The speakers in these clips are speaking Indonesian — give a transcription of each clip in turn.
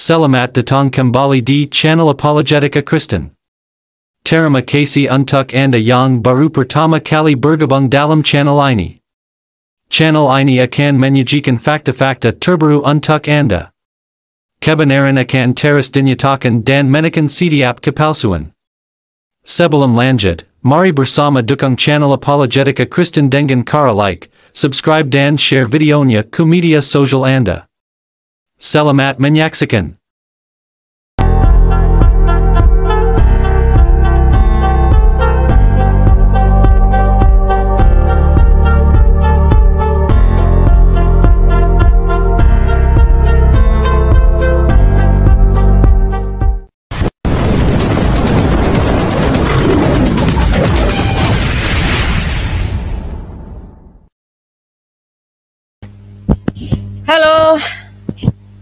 Selamat datang kembali di channel Apologetika Kristen. Terima kasih untuk Anda yang baru pertama kali bergabung dalam channel ini. Channel ini akan menyajikan fakta-fakta terbaru untuk Anda. Kebenaran akan terus dinyatakan dan menekan setiap kepalsuan. Sebelum lanjut, mari bersama dukung channel Apologetika Kristen dengan cara like, subscribe dan share videonya ke media sosial Anda. Selamat menyaksikan.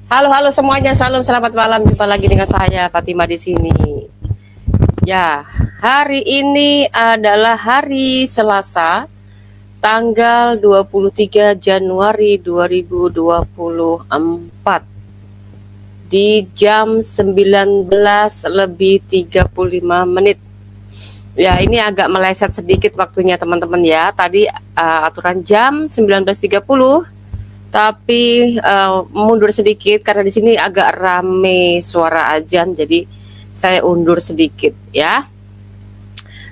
Halo semuanya, salam selamat malam. Jumpa lagi dengan saya Fatima di sini. Ya, hari ini adalah hari Selasa, tanggal 23 Januari 2024. Di jam 19:35. Ya, ini agak meleset sedikit waktunya teman-teman ya. Tadi aturan jam 19:30. Tapi mundur sedikit karena di sini agak rame suara azan, jadi saya undur sedikit ya.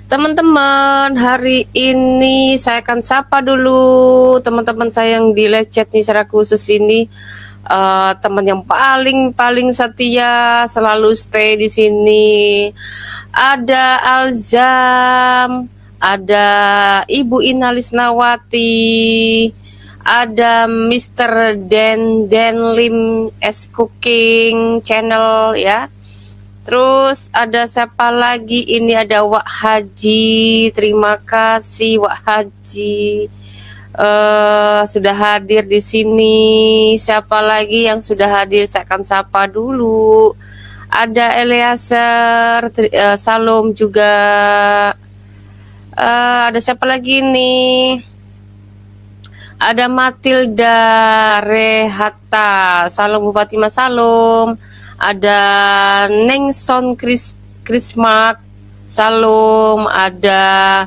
Teman-teman, hari ini saya akan sapa dulu teman-teman saya yang di live chat nih secara khusus ini. Teman yang paling setia, selalu stay di sini. Ada Alzam, ada Ibu Inalisnawati, ada Mr. Dan Lim S Cooking Channel ya. Terus ada siapa lagi? Ini ada Wak Haji. Terima kasih Wak Haji sudah hadir di sini. Siapa lagi yang sudah hadir? Saya akan sapa dulu. Ada Eleazar, Salam juga. Ada siapa lagi nih? Ada Matilda Rehata, salam Bu Fatima, salam. Ada Nengson Krismak, salam. Ada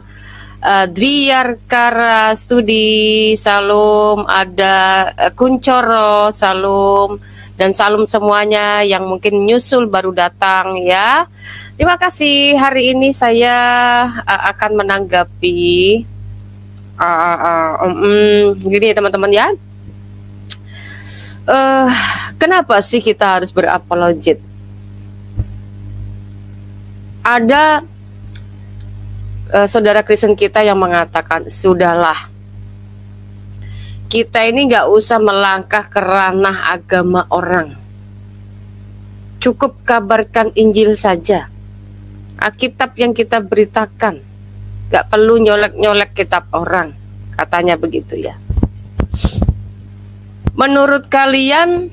Driarkara Studi, salam. Ada Kuncoro, salam. Dan salam semuanya yang mungkin nyusul baru datang ya. Terima kasih. Hari ini saya akan menanggapi gini teman-teman ya. Kenapa sih kita harus berapologet? Ada saudara Kristen kita yang mengatakan, sudahlah, kita ini nggak usah melangkah ke ranah agama orang, cukup kabarkan Injil saja, Alkitab yang kita beritakan, gak perlu nyolek-nyolek kitab orang, katanya begitu ya. Menurut kalian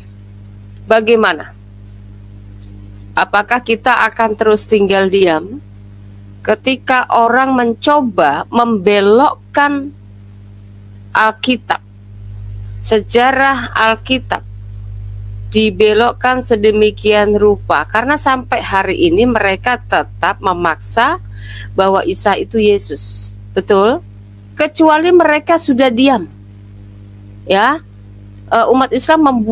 bagaimana? Apakah kita akan terus tinggal diam ketika orang mencoba membelokkan Alkitab, sejarah Alkitab dibelokkan sedemikian rupa? Karena sampai hari ini mereka tetap memaksa bahwa Isa itu Yesus, betul? Kecuali mereka sudah diam, ya. Umat Islam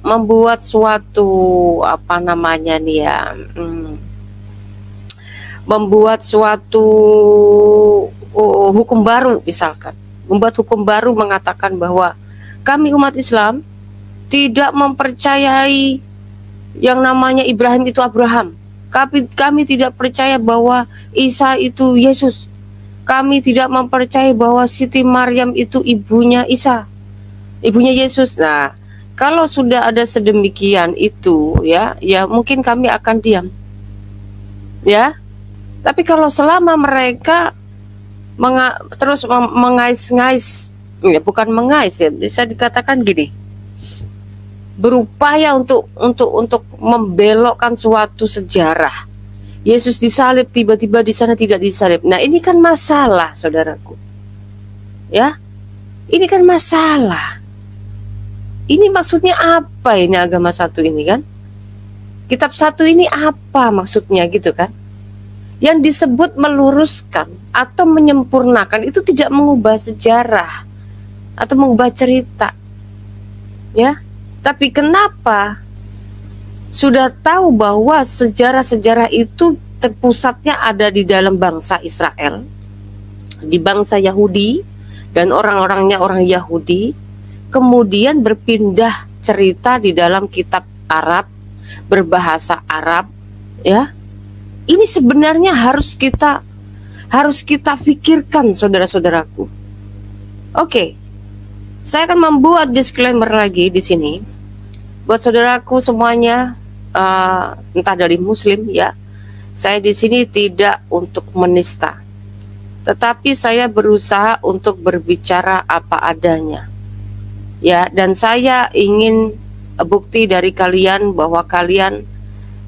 membuat suatu apa namanya nih ya, membuat suatu hukum baru, misalkan membuat hukum baru mengatakan bahwa kami umat Islam tidak mempercayai yang namanya Ibrahim itu Abraham. Kami tidak percaya bahwa Isa itu Yesus. Kami tidak mempercayai bahwa Siti Maryam itu ibunya Isa, ibunya Yesus. Nah, kalau sudah ada sedemikian itu ya mungkin kami akan diam. Ya. Tapi kalau selama mereka terus mengais-ngais, ya bukan mengais ya, bisa dikatakan gini, berupaya untuk membelokkan suatu sejarah. Yesus disalib, tiba-tiba di sana tidak disalib. Nah, ini kan masalah, saudaraku. Ya. Ini kan masalah. Ini maksudnya apa ini agama satu ini kan? Kitab 1 ini apa maksudnya gitu kan? Yang disebut meluruskan atau menyempurnakan itu tidak mengubah sejarah atau mengubah cerita. Ya. Tapi kenapa sudah tahu bahwa sejarah-sejarah itu terpusatnya ada di dalam bangsa Israel, di bangsa Yahudi dan orang-orangnya orang Yahudi, kemudian berpindah cerita di dalam kitab Arab, berbahasa Arab, ya. Ini sebenarnya harus kita pikirkan, saudara-saudaraku. Oke. Saya akan membuat disclaimer lagi di sini buat saudaraku semuanya, entah dari Muslim ya. Saya di sini tidak untuk menista, tetapi saya berusaha untuk berbicara apa adanya. Ya, dan saya ingin bukti dari kalian bahwa kalian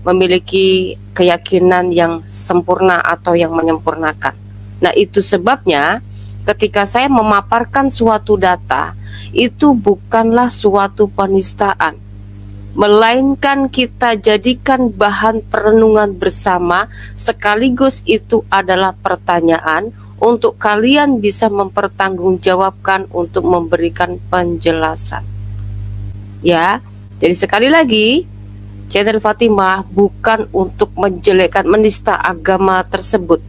memiliki keyakinan yang sempurna atau yang menyempurnakan. Nah, itu sebabnya ketika saya memaparkan suatu data, itu bukanlah suatu penistaan, melainkan kita jadikan bahan perenungan bersama, sekaligus itu adalah pertanyaan untuk kalian bisa mempertanggungjawabkan untuk memberikan penjelasan. Ya, jadi sekali lagi, channel Fatimah bukan untuk menjelekkan, menista agama tersebut,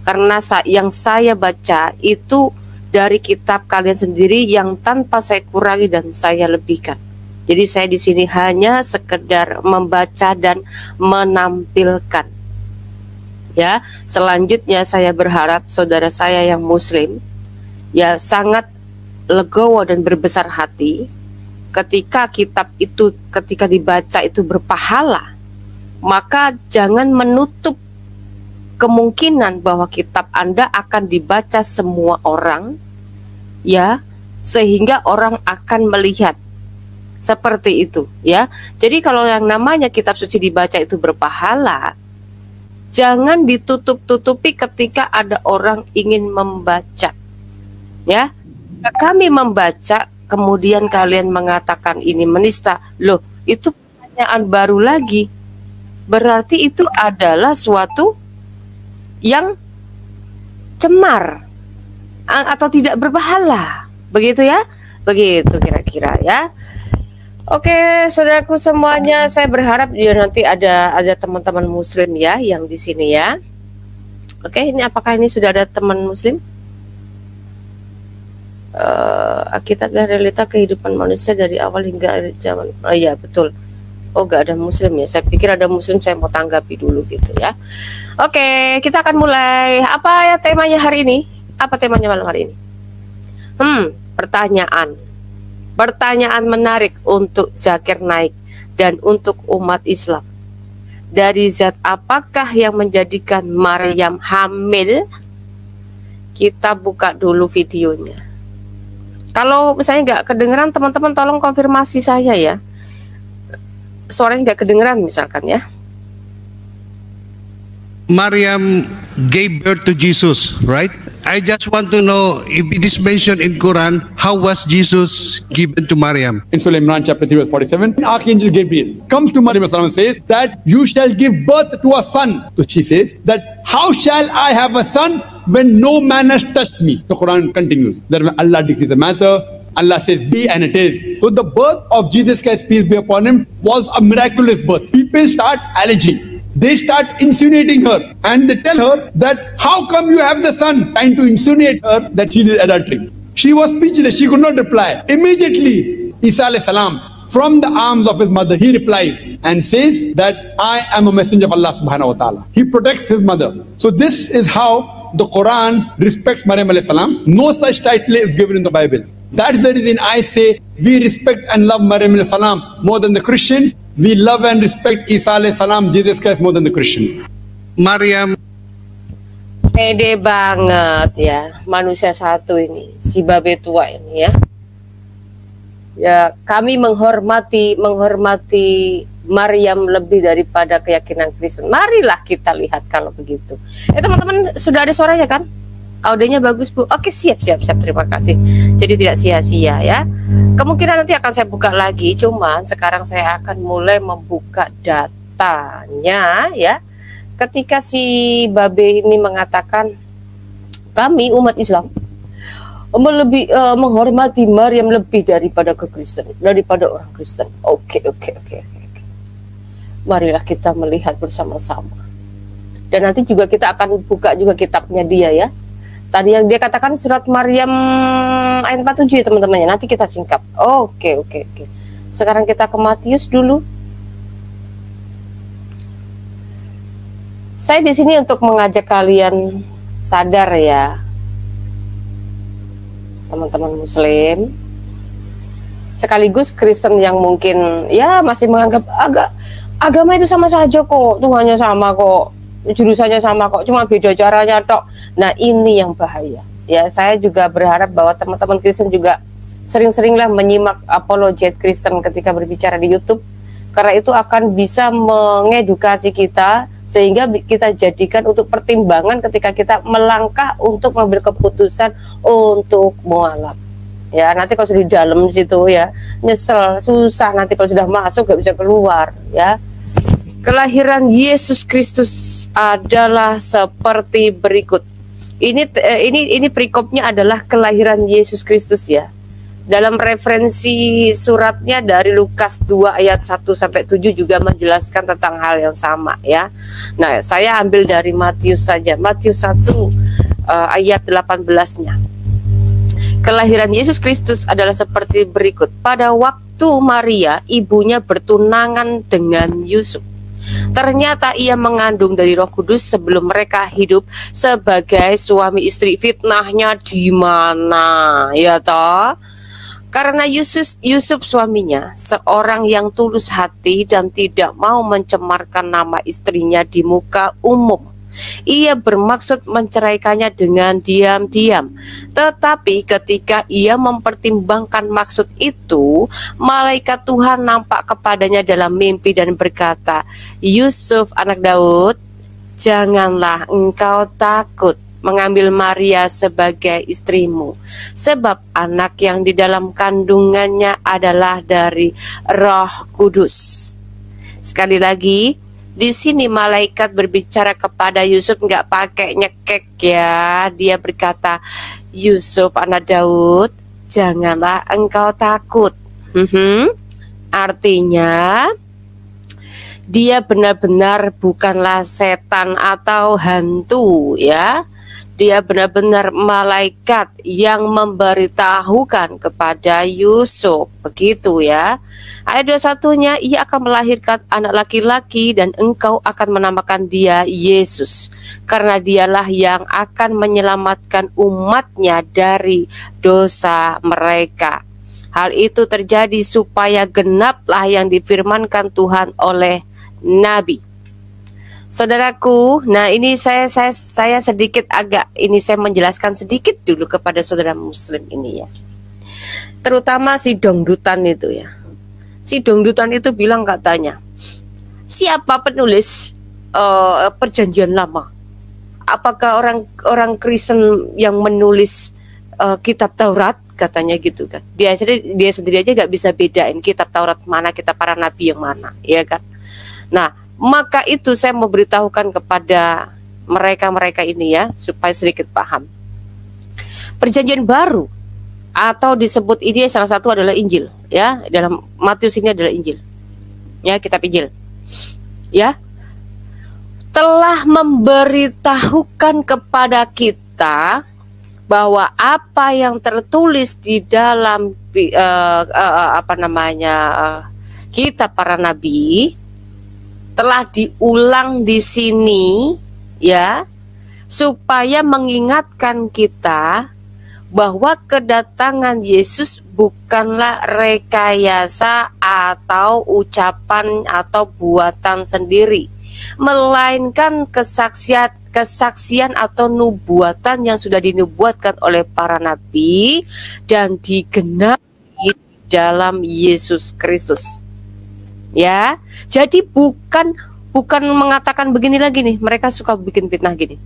karena yang saya baca itu dari kitab kalian sendiri yang tanpa saya kurangi dan saya lebihkan. Jadi saya di sini hanya sekedar membaca dan menampilkan. Ya, selanjutnya saya berharap saudara saya yang Muslim ya sangat legowo dan berbesar hati ketika kitab itu ketika dibaca itu berpahala, maka jangan menutup kemungkinan bahwa kitab Anda akan dibaca semua orang, ya, sehingga orang akan melihat seperti itu, ya. Jadi kalau yang namanya kitab suci dibaca itu berpahala, jangan ditutup-tutupi ketika ada orang ingin membaca, ya. Kami membaca, kemudian kalian mengatakan ini menista, loh, itu pertanyaan baru lagi. Berarti itu adalah suatu yang cemar atau tidak berpahala, begitu ya, begitu kira-kira ya. Oke, saudaraku semuanya, saya berharap ya nanti ada teman-teman Muslim ya yang di sini ya. Oke, ini apakah ini sudah ada teman Muslim? Alkitab dan realita kehidupan manusia dari awal hingga akhir zaman. Oh iya betul. Oh gak ada Muslim ya. Saya pikir ada Muslim, saya mau tanggapi dulu gitu ya. Oke, kita akan mulai. Apa ya temanya hari ini? Apa temanya malam hari ini? Pertanyaan. Pertanyaan menarik untuk Zakir Naik dan untuk umat Islam. Dari zat apakah yang menjadikan Maryam hamil? Kita buka dulu videonya. Kalau misalnya nggak kedengeran, teman-teman tolong konfirmasi saya ya. Suaranya nggak kedengeran misalkan ya. Maryam gave birth to Jesus, right? I just want to know if it is mentioned in Quran, how was Jesus given to Maryam? In Surah Imran chapter 3 verse 47, Archangel Gabriel comes to Maryam and says that you shall give birth to a son. So she says that how shall I have a son when no man has touched me? The Quran continues that when Allah decrees the matter, Allah says be and it is. So the birth of Jesus Christ, peace be upon him, was a miraculous birth. People start alleging. They start insinuating her and they tell her that how come you have the son, trying to insinuate her that she did adultery. She was speechless, she could not reply. Immediately Isa alayhi salam, from the arms of his mother, he replies and says that I am a messenger of Allah subhanahu wa ta'ala. He protects his mother. So this is how the Quran respects Maryam alayhi salam. No such title is given in the Bible. That's the reason I say we respect and love Maryam alayhi salam more than the Christians. We love and respect Isa alayhi salam, Jesus Christ, more than the Christians. Maryam. Pede banget ya, manusia satu ini, si babe tua ini ya. Ya, kami menghormati Maryam lebih daripada keyakinan Kristen. Marilah kita lihat kalau begitu. Teman-teman sudah ada suaranya kan? Audionya bagus Bu. Oke, siap. Terima kasih. Jadi tidak sia-sia ya. Kemungkinan nanti akan saya buka lagi. Cuman sekarang saya akan mulai membuka data katanya ya, ketika si Babe ini mengatakan kami umat Islam menghormati Maryam lebih daripada daripada orang Kristen. Oke. Marilah kita melihat bersama-sama. Dan nanti juga kita akan buka juga kitabnya dia ya. Tadi yang dia katakan surat Maryam ayat 47 teman-temannya. Nanti kita singkap. Oke. Sekarang kita ke Matius dulu. Saya di sini untuk mengajak kalian sadar ya, teman-teman Muslim, sekaligus Kristen yang mungkin ya masih menganggap agama itu sama saja kok, Tuhannya sama kok, jurusannya sama kok, cuma beda caranya tok. Nah ini yang bahaya ya. Saya juga berharap bahwa teman-teman Kristen juga sering-seringlah menyimak apologet Kristen ketika berbicara di YouTube, karena itu akan bisa mengedukasi kita sehingga kita jadikan untuk pertimbangan ketika kita melangkah untuk mengambil keputusan untuk mualaf. Ya nanti kalau sudah di dalam situ ya nyesel, susah nanti kalau sudah masuk gak bisa keluar ya. Kelahiran Yesus Kristus adalah seperti berikut. Ini perikopnya adalah kelahiran Yesus Kristus ya. Dalam referensi suratnya dari Lukas 2 ayat 1 sampai 7 juga menjelaskan tentang hal yang sama ya. Nah, saya ambil dari Matius saja. Matius 1 ayat 18-nya. Kelahiran Yesus Kristus adalah seperti berikut. Pada waktu Maria ibunya bertunangan dengan Yusuf, ternyata ia mengandung dari Roh Kudus sebelum mereka hidup sebagai suami istri. Fitnahnya di mana ya toh? Karena Yusuf suaminya seorang yang tulus hati dan tidak mau mencemarkan nama istrinya di muka umum, ia bermaksud menceraikannya dengan diam-diam. Tetapi ketika ia mempertimbangkan maksud itu, malaikat Tuhan nampak kepadanya dalam mimpi dan berkata, "Yusuf anak Daud, janganlah engkau takut mengambil Maria sebagai istrimu, sebab anak yang di dalam kandungannya adalah dari Roh Kudus." Sekali lagi, di sini malaikat berbicara kepada Yusuf, nggak pakai nyekek ya. Dia berkata, "Yusuf anak Daud, janganlah engkau takut." Artinya dia benar-benar bukanlah setan atau hantu ya. Dia benar-benar malaikat yang memberitahukan kepada Yusuf, begitu ya. Ayat 21-nya, ia akan melahirkan anak laki-laki dan engkau akan menamakan dia Yesus, karena dialah yang akan menyelamatkan umatnya dari dosa mereka. Hal itu terjadi supaya genaplah yang difirmankan Tuhan oleh Nabi. Saudaraku, nah ini saya sedikit saya menjelaskan sedikit dulu kepada saudara Muslim ini ya. Terutama si dongdutan itu ya. Si dongdutan itu bilang katanya, siapa penulis Perjanjian Lama? Apakah orang Kristen yang menulis kitab Taurat? Katanya gitu kan. Dia sendiri aja gak bisa bedain kitab Taurat mana, kitab para nabi yang mana, ya kan? Nah, maka itu saya mau beritahukan kepada mereka ini ya, supaya sedikit paham. Perjanjian Baru atau disebut ini salah satu adalah Injil ya. Dalam Matius ini adalah Injil. Ya, kitab Injil. Ya. Telah memberitahukan kepada kita bahwa apa yang tertulis di dalam kitab para nabi telah diulang di sini ya, supaya mengingatkan kita bahwa kedatangan Yesus bukanlah rekayasa atau ucapan atau buatan sendiri, melainkan kesaksian atau nubuatan yang sudah dinubuatkan oleh para nabi dan digenapi dalam Yesus Kristus. Ya, jadi bukan mengatakan begini lagi nih. Mereka suka bikin fitnah gini.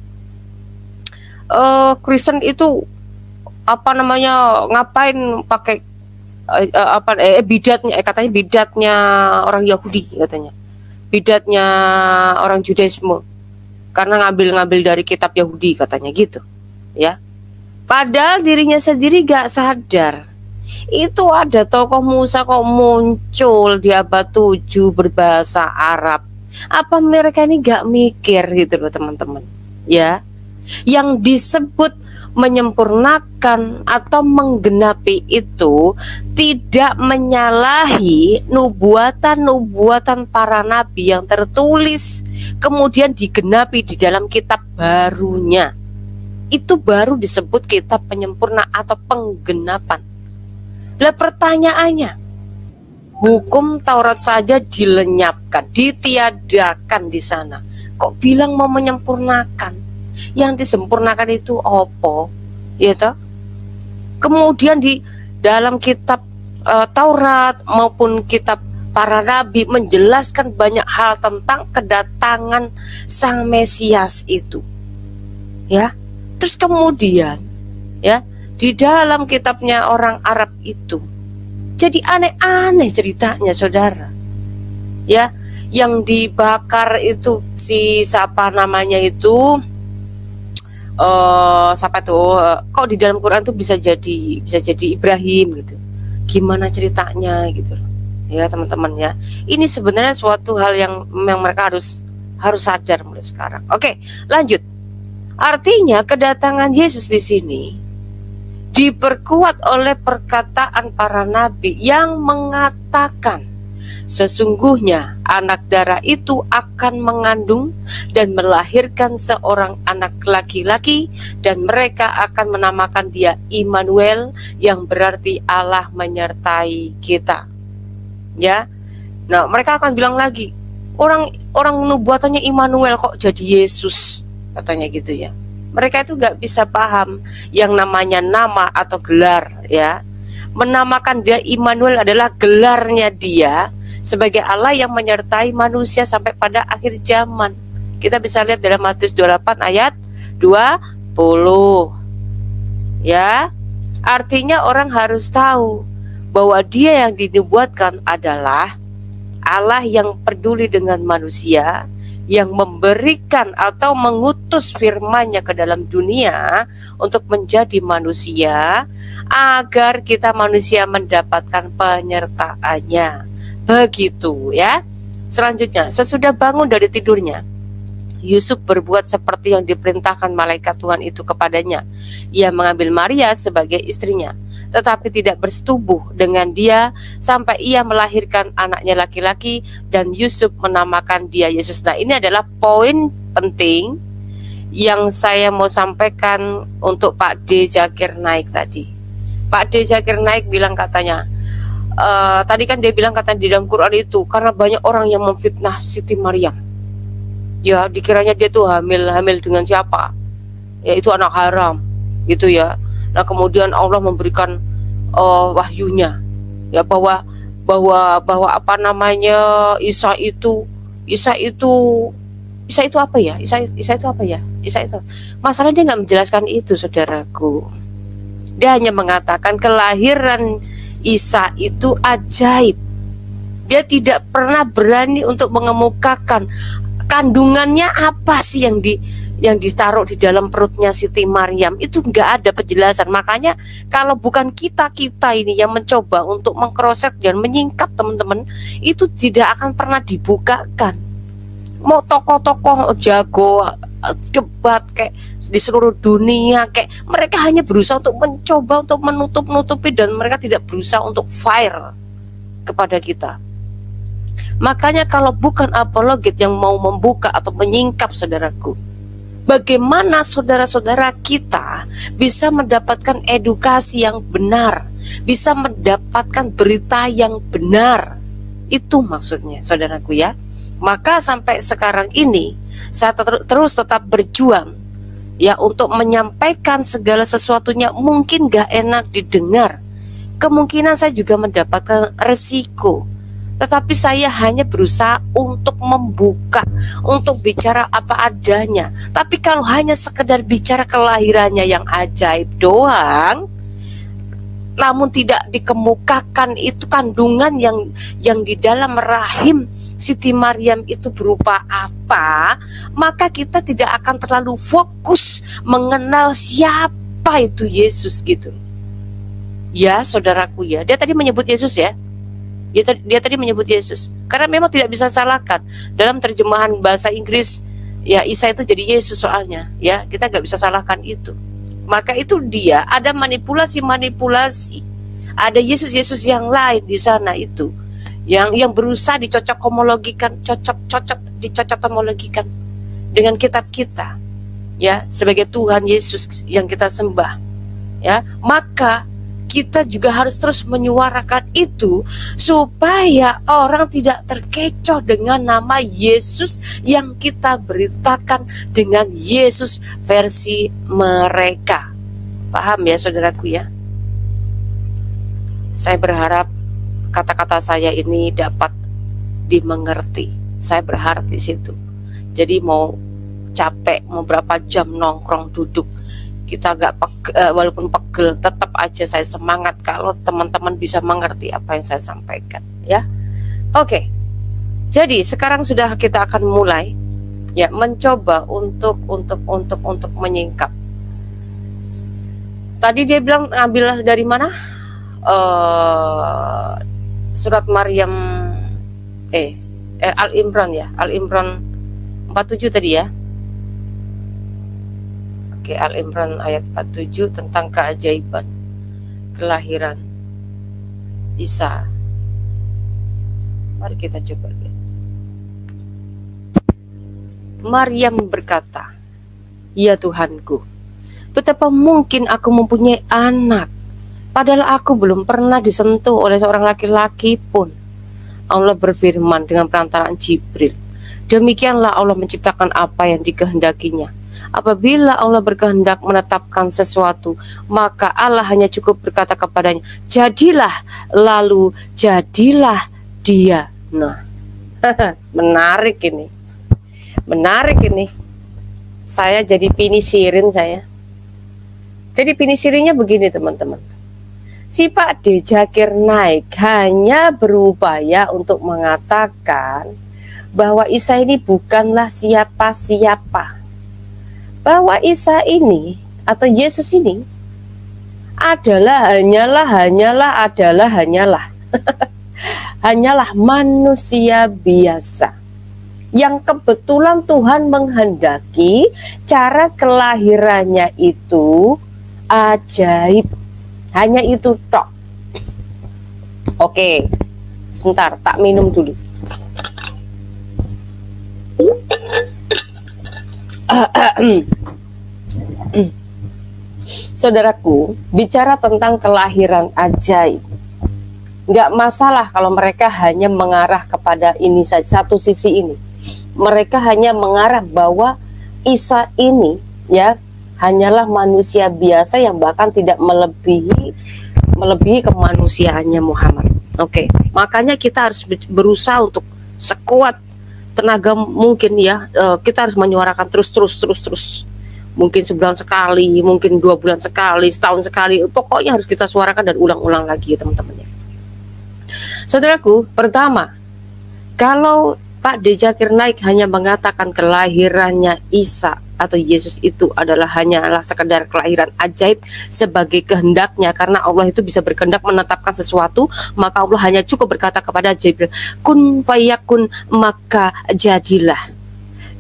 Kristen itu ngapain pakai bidatnya? Katanya bidatnya orang Yahudi katanya. bidatnya orang Judaisme karena ngambil-ngambil dari kitab Yahudi katanya gitu ya. Padahal dirinya sendiri gak sadar itu ada tokoh Musa kok muncul di abad 7 berbahasa Arab. Apa mereka ini gak mikir gitu loh teman-teman ya. Yang disebut menyempurnakan atau menggenapi itu tidak menyalahi nubuatan-nubuatan para nabi yang tertulis kemudian digenapi di dalam kitab barunya. Itu baru disebut kitab penyempurna atau penggenapan. Lah pertanyaannya, hukum Taurat saja dilenyapkan, ditiadakan di sana. Kok bilang mau menyempurnakan? Yang disempurnakan itu apa? Ya toh? Kemudian di dalam kitab Taurat maupun kitab para nabi menjelaskan banyak hal tentang kedatangan Sang Mesias itu. Ya. Terus kemudian ya, di dalam kitabnya orang Arab itu jadi aneh-aneh ceritanya saudara. Ya, yang dibakar itu si siapa namanya itu siapa tuh kok di dalam Quran tuh bisa jadi Ibrahim gitu. Gimana ceritanya gitu loh. Ya teman-teman ya. Ini sebenarnya suatu hal yang mereka harus sadar mulai sekarang. Oke, lanjut. Artinya kedatangan Yesus di sini diperkuat oleh perkataan para nabi yang mengatakan sesungguhnya anak darah itu akan mengandung dan melahirkan seorang anak laki-laki dan mereka akan menamakan dia Immanuel yang berarti Allah menyertai kita. Ya. Nah, mereka akan bilang lagi, orang nubuatannya Immanuel kok jadi Yesus, katanya gitu ya. Mereka itu nggak bisa paham yang namanya nama atau gelar ya. Menamakan dia Immanuel adalah gelarnya dia sebagai Allah yang menyertai manusia sampai pada akhir zaman. Kita bisa lihat dalam Matius 28 ayat 20. Ya. Artinya orang harus tahu bahwa dia yang dinubuatkan adalah Allah yang peduli dengan manusia, yang memberikan atau mengutus firman-Nya ke dalam dunia untuk menjadi manusia agar kita manusia mendapatkan penyertaannya. Begitu ya. Selanjutnya, sesudah bangun dari tidurnya, Yusuf berbuat seperti yang diperintahkan malaikat Tuhan itu kepadanya. Ia mengambil Maria sebagai istrinya, tetapi tidak bersetubuh dengan dia sampai ia melahirkan anaknya laki-laki dan Yusuf menamakan dia Yesus. Nah, ini adalah poin penting yang saya mau sampaikan untuk Pak D. Zakir Naik tadi. Pak D. Zakir Naik bilang katanya, tadi kan dia bilang katanya di dalam Quran itu karena banyak orang yang memfitnah Siti Maryam. Ya, dikiranya dia tuh hamil dengan siapa? Ya, itu anak haram, gitu ya. Nah, kemudian Allah memberikan wahyunya, ya bahwa apa namanya Isa itu apa ya? Isa itu apa ya? Isa itu. Masalahnya dia nggak menjelaskan itu, saudaraku. Dia hanya mengatakan kelahiran Isa itu ajaib. Dia tidak pernah berani untuk mengemukakan kandungannya apa sih yang ditaruh di dalam perutnya Siti Maryam. Itu nggak ada penjelasan. Makanya kalau bukan kita ini yang mencoba untuk mengkroset dan menyingkap teman-teman, itu tidak akan pernah dibukakan. Mau tokoh-tokoh jago debat kayak di seluruh dunia, kayak mereka hanya berusaha untuk mencoba untuk menutup-nutupi dan mereka tidak berusaha untuk fire kepada kita. Makanya kalau bukan apologet yang mau membuka atau menyingkap, saudaraku, bagaimana saudara-saudara kita bisa mendapatkan edukasi yang benar, bisa mendapatkan berita yang benar? Itu maksudnya, saudaraku ya. Maka sampai sekarang ini saya terus tetap berjuang ya untuk menyampaikan segala sesuatunya. Mungkin gak enak didengar, kemungkinan saya juga mendapatkan resiko, tetapi saya hanya berusaha untuk membuka, untuk bicara apa adanya. Tapi kalau hanya sekedar bicara kelahirannya yang ajaib doang, namun tidak dikemukakan itu kandungan yang di dalam rahim Siti Maryam itu berupa apa, maka kita tidak akan terlalu fokus mengenal siapa itu Yesus gitu. Ya saudaraku ya, dia tadi menyebut Yesus ya. Dia tadi menyebut Yesus. Karena memang tidak bisa salahkan. Dalam terjemahan bahasa Inggris, ya Isa itu jadi Yesus soalnya. Ya, kita nggak bisa salahkan itu. Maka itu dia, ada manipulasi-manipulasi. Ada Yesus-Yesus yang lain di sana itu. Yang berusaha dicocok homologikan dengan kitab kita, ya, sebagai Tuhan Yesus yang kita sembah, ya. Maka kita juga harus terus menyuarakan itu supaya orang tidak terkecoh dengan nama Yesus yang kita beritakan dengan Yesus versi mereka. Paham ya saudaraku ya? Saya berharap kata-kata saya ini dapat dimengerti. Saya berharap di situ. Jadi mau capek, mau berapa jam nongkrong duduk, kita walaupun pegel, tetap aja saya semangat kalau teman-teman bisa mengerti apa yang saya sampaikan, ya. Oke. Jadi sekarang sudah kita akan mulai, ya, mencoba untuk menyingkap. Tadi dia bilang ambil dari mana? Surat Maryam Al-Imran ya, Al-Imran 47 tadi ya. Oke, Al-Imran ayat 47 tentang keajaiban kelahiran Isa. Mari kita coba lihat. Maryam berkata, "Ya Tuhanku, betapa mungkin aku mempunyai anak, padahal aku belum pernah disentuh oleh seorang laki-laki pun." Allah berfirman dengan perantaraan Jibril, "Demikianlah Allah menciptakan apa yang dikehendakinya. Apabila Allah berkehendak menetapkan sesuatu, maka Allah hanya cukup berkata kepadanya, jadilah, lalu jadilah dia." Nah, menarik ini. Menarik ini. Saya jadi pinisirin saya. Jadi pinisirinya begini teman-teman. Si Pak D. Zakir Naik hanya berupaya untuk mengatakan bahwa Isa ini bukanlah siapa-siapa. Bahwa Isa ini atau Yesus ini adalah hanyalah manusia biasa yang kebetulan Tuhan menghendaki cara kelahirannya itu ajaib. Hanya itu tok. Oke, sebentar, tak minum dulu. Saudaraku, bicara tentang kelahiran ajaib, nggak masalah kalau mereka hanya mengarah kepada ini saja, satu sisi ini. Mereka hanya mengarah bahwa Isa ini, ya, hanyalah manusia biasa yang bahkan tidak melebihi kemanusiaannya Muhammad. Oke, makanya kita harus berusaha untuk sekuat tenaga mungkin ya. Kita harus menyuarakan terus. Mungkin sebulan sekali, mungkin 2 bulan sekali, setahun sekali. Pokoknya harus kita suarakan dan ulang-ulang lagi ya teman-teman ya. Saudaraku, pertama, kalau Pak D. Zakir Naik hanya mengatakan kelahirannya Isa atau Yesus itu hanyalah sekedar kelahiran ajaib sebagai kehendaknya, karena Allah itu bisa berkehendak menetapkan sesuatu, maka Allah hanya cukup berkata kepada Jibril, kun fayakun, maka jadilah.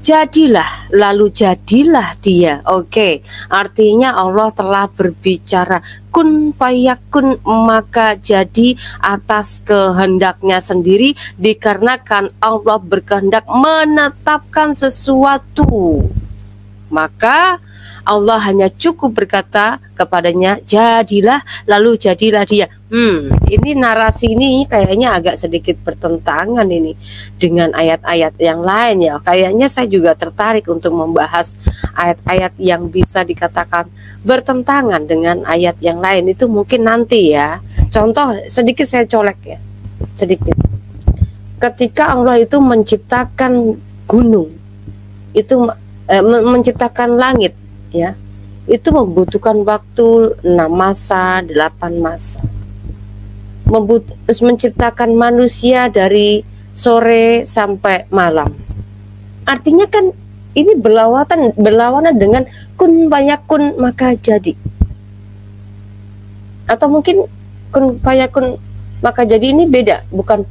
Jadilah, lalu jadilah dia. Oke, artinya Allah telah berbicara kun fayakun, maka jadi atas kehendaknya sendiri, dikarenakan Allah berkehendak menetapkan sesuatu. Maka Allah hanya cukup berkata kepadanya, jadilah, lalu jadilah dia. Ini narasi ini kayaknya agak sedikit bertentangan ini dengan ayat-ayat yang lain ya. Kayaknya saya juga tertarik untuk membahas ayat-ayat yang bisa dikatakan bertentangan dengan ayat yang lain. Itu mungkin nanti ya. Contoh sedikit saya colek ya, sedikit. Ketika Allah itu menciptakan gunung, itu menciptakan langit, ya, itu membutuhkan waktu 6 masa, 8 masa. Menciptakan manusia dari sore sampai malam. Artinya kan ini berlawanan dengan kun fayakun maka jadi. Atau mungkin kun fayakun maka jadi ini beda, bukan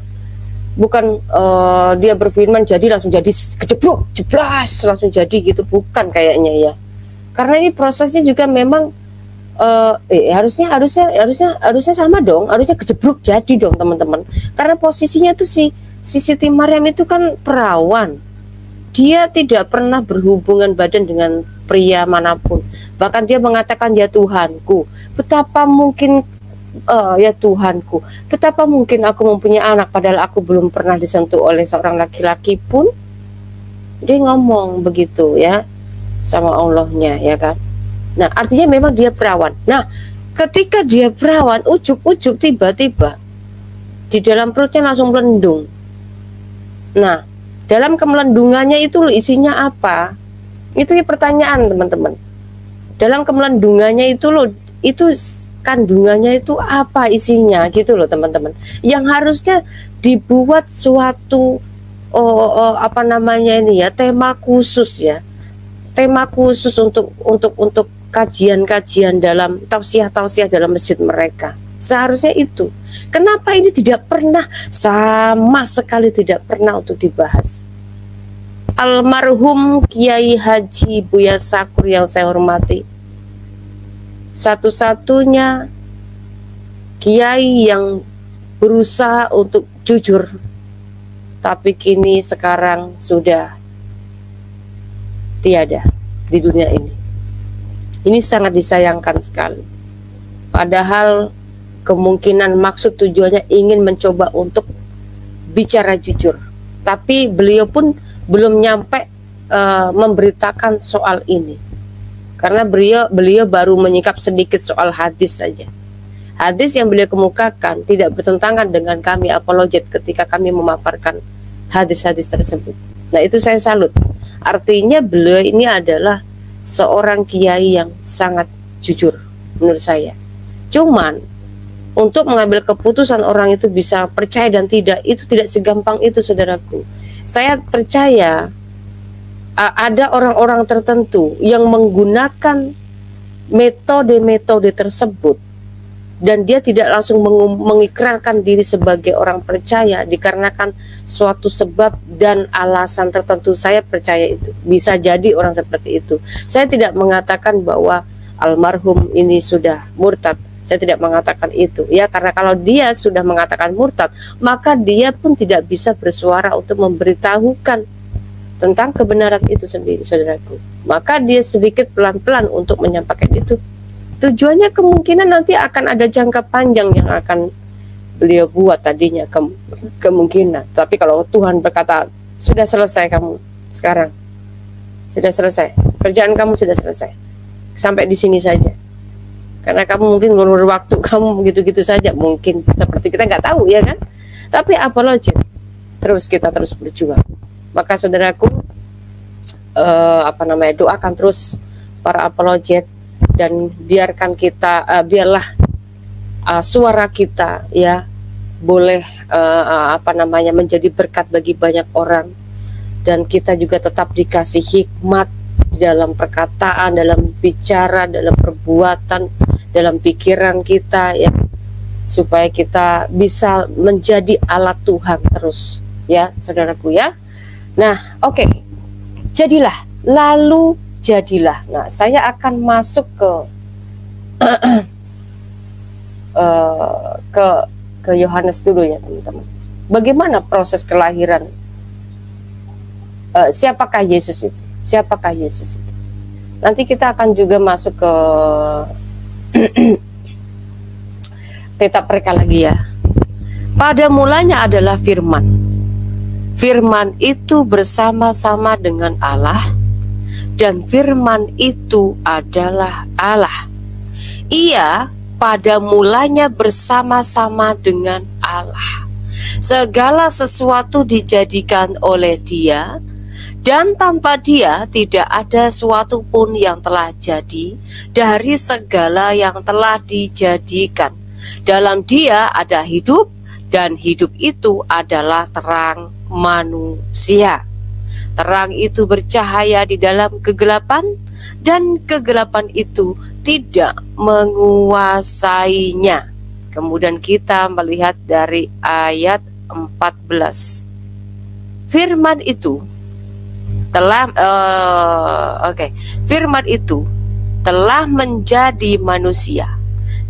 dia berfirman jadi langsung jadi kedebruk, jeblas langsung jadi gitu, bukan kayaknya ya. Karena ini prosesnya juga memang harusnya sama dong, harusnya kejebruk jadi dong teman-teman. Karena posisinya tuh si Siti Maryam itu kan perawan. Dia tidak pernah berhubungan badan dengan pria manapun. Bahkan dia mengatakan ya Tuhanku, betapa mungkin ya Tuhanku, betapa mungkin aku mempunyai anak padahal aku belum pernah disentuh oleh seorang laki-laki pun. Dia ngomong begitu ya sama Allahnya ya kan. Nah artinya memang dia perawan. Nah ketika dia perawan, ujuk-ujuk tiba-tiba di dalam perutnya langsung melendung. Nah dalam kemelendungannya itu isinya apa? Itu ya pertanyaan teman-teman. Dalam kemelendungannya itu loh, itu kandungannya itu apa isinya gitu loh teman-teman. Yang harusnya dibuat suatu apa namanya ini ya, tema khusus ya. Tema khusus untuk kajian-kajian dalam tausiah-tausiah dalam masjid mereka. Seharusnya itu. Kenapa ini tidak pernah, sama sekali tidak pernah untuk dibahas? Almarhum Kiai Haji Buya Sakur yang saya hormati, satu-satunya kiai yang berusaha untuk jujur, tapi kini sekarang sudah tiada di dunia ini. Ini sangat disayangkan sekali. Padahal kemungkinan maksud tujuannya ingin mencoba untuk bicara jujur, tapi beliau pun belum nyampe memberitakan soal ini, karena beliau baru menyingkap sedikit soal hadis saja. Hadis yang beliau kemukakan tidak bertentangan dengan kami apologet ketika kami memaparkan hadis-hadis tersebut. Nah itu saya salut. Artinya beliau ini adalah seorang kiai yang sangat jujur menurut saya. Cuman untuk mengambil keputusan orang itu bisa percaya dan tidak, itu tidak segampang itu saudaraku. Saya percaya ada orang-orang tertentu yang menggunakan metode-metode tersebut dan dia tidak langsung mengikrarkan diri sebagai orang percaya dikarenakan suatu sebab dan alasan tertentu. Saya percaya itu bisa jadi orang seperti itu. Saya tidak mengatakan bahwa almarhum ini sudah murtad. Saya tidak mengatakan itu ya, karena kalau dia sudah mengatakan murtad, maka dia pun tidak bisa bersuara untuk memberitahukan tentang kebenaran itu sendiri saudaraku. Maka dia sedikit pelan-pelan untuk menyampaikan itu. Tujuannya kemungkinan nanti akan ada jangka panjang yang akan beliau buat tadinya, kemungkinan. Tapi kalau Tuhan berkata sudah selesai kamu sekarang, sudah selesai, kerjaan kamu sudah selesai, sampai di sini saja. Karena kamu mungkin ngulur waktu kamu gitu-gitu saja, mungkin seperti kita nggak tahu ya kan. Tapi apologet, kita terus berjuang. Maka saudaraku, doakan terus para apologet dan biarkan kita, biarlah suara kita ya boleh menjadi berkat bagi banyak orang, dan kita juga tetap dikasih hikmat dalam perkataan, dalam bicara, dalam perbuatan, dalam pikiran kita ya, supaya kita bisa menjadi alat Tuhan terus ya saudaraku ya. Nah oke, jadilah, lalu jadilah. Nah saya akan masuk ke Yohanes dulu ya teman-teman. Bagaimana proses kelahiran? Siapakah Yesus itu? Siapakah Yesus itu? Nanti kita akan juga masuk ke kitab mereka lagi ya. Pada mulanya adalah firman. Firman itu bersama-sama dengan Allah, dan firman itu adalah Allah. Ia pada mulanya bersama-sama dengan Allah. Segala sesuatu dijadikan oleh Dia, dan tanpa Dia tidak ada sesuatu pun yang telah jadi dari segala yang telah dijadikan. Dalam Dia ada hidup, dan hidup itu adalah terang manusia. Terang itu bercahaya di dalam kegelapan, dan kegelapan itu tidak menguasainya. Kemudian kita melihat dari ayat 14. Firman itu telah Firman itu telah menjadi manusia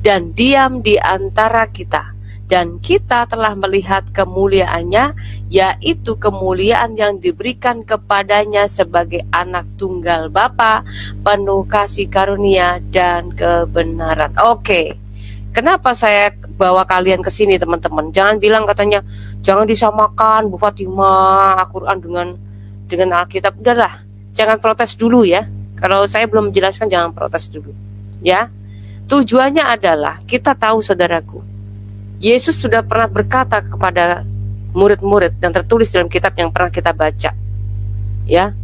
dan diam di antara kita, dan kita telah melihat kemuliaannya, yaitu kemuliaan yang diberikan kepadanya sebagai anak tunggal Bapa, penuh kasih karunia dan kebenaran. Kenapa saya bawa kalian ke sini, teman-teman? Jangan bilang katanya jangan disamakan Bu Fatimah Al-Quran dengan Alkitab. Udahlah, jangan protes dulu ya. Kalau saya belum menjelaskan, jangan protes dulu ya. Tujuannya adalah kita tahu, saudaraku, Yesus sudah pernah berkata kepada murid-murid dan tertulis dalam kitab yang pernah kita baca ya.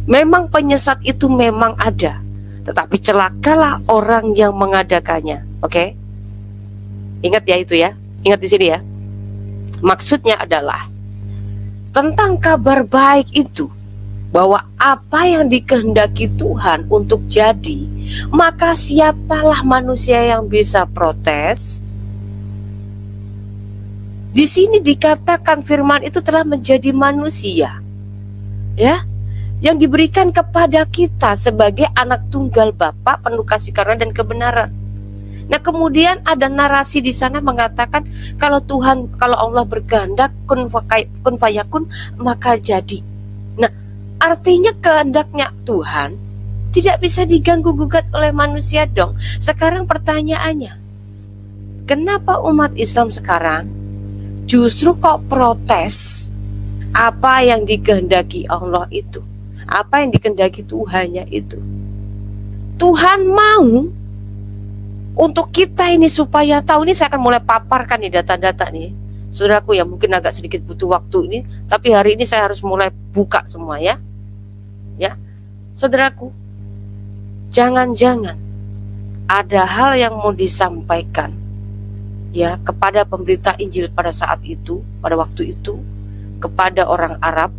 Memang penyesat itu memang ada, tetapi celakalah orang yang mengadakannya. Ingat ya itu ya. Ingat di sini ya. Maksudnya adalah tentang kabar baik itu, bahwa apa yang dikehendaki Tuhan untuk jadi, maka siapalah manusia yang bisa protes? Di sini dikatakan firman itu telah menjadi manusia, ya, yang diberikan kepada kita sebagai anak tunggal Bapa, penuh kasih karunia dan kebenaran. Nah, kemudian ada narasi di sana mengatakan kalau Allah berkehendak kun fayakun, maka jadi. Nah, artinya kehendaknya Tuhan tidak bisa diganggu-gugat oleh manusia dong. Sekarang pertanyaannya, kenapa umat Islam sekarang justru kok protes apa yang dikehendaki Allah itu, apa yang dikehendaki Tuhannya itu? Tuhan mau untuk kita ini supaya tahu. Ini saya akan mulai paparkan nih data-data nih, saudaraku, ya mungkin agak sedikit butuh waktu ini, tapi hari ini saya harus mulai buka semua ya. Ya, saudaraku, jangan-jangan ada hal yang mau disampaikan ya kepada pemberita Injil pada saat itu, pada waktu itu, kepada orang Arab,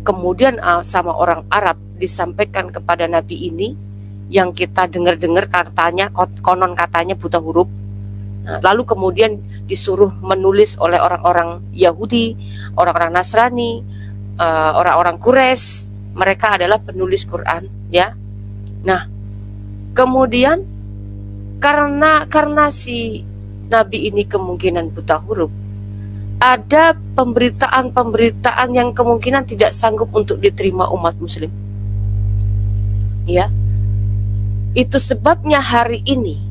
kemudian sama orang Arab disampaikan kepada Nabi ini, yang kita dengar-dengar katanya, konon katanya buta huruf. Nah, lalu kemudian disuruh menulis oleh orang-orang Yahudi, orang-orang Nasrani, orang-orang Quraisy. Mereka adalah penulis Quran, ya. Nah, kemudian karena si Nabi ini kemungkinan buta huruf, ada pemberitaan yang kemungkinan tidak sanggup untuk diterima umat Muslim, ya. Itu sebabnya hari ini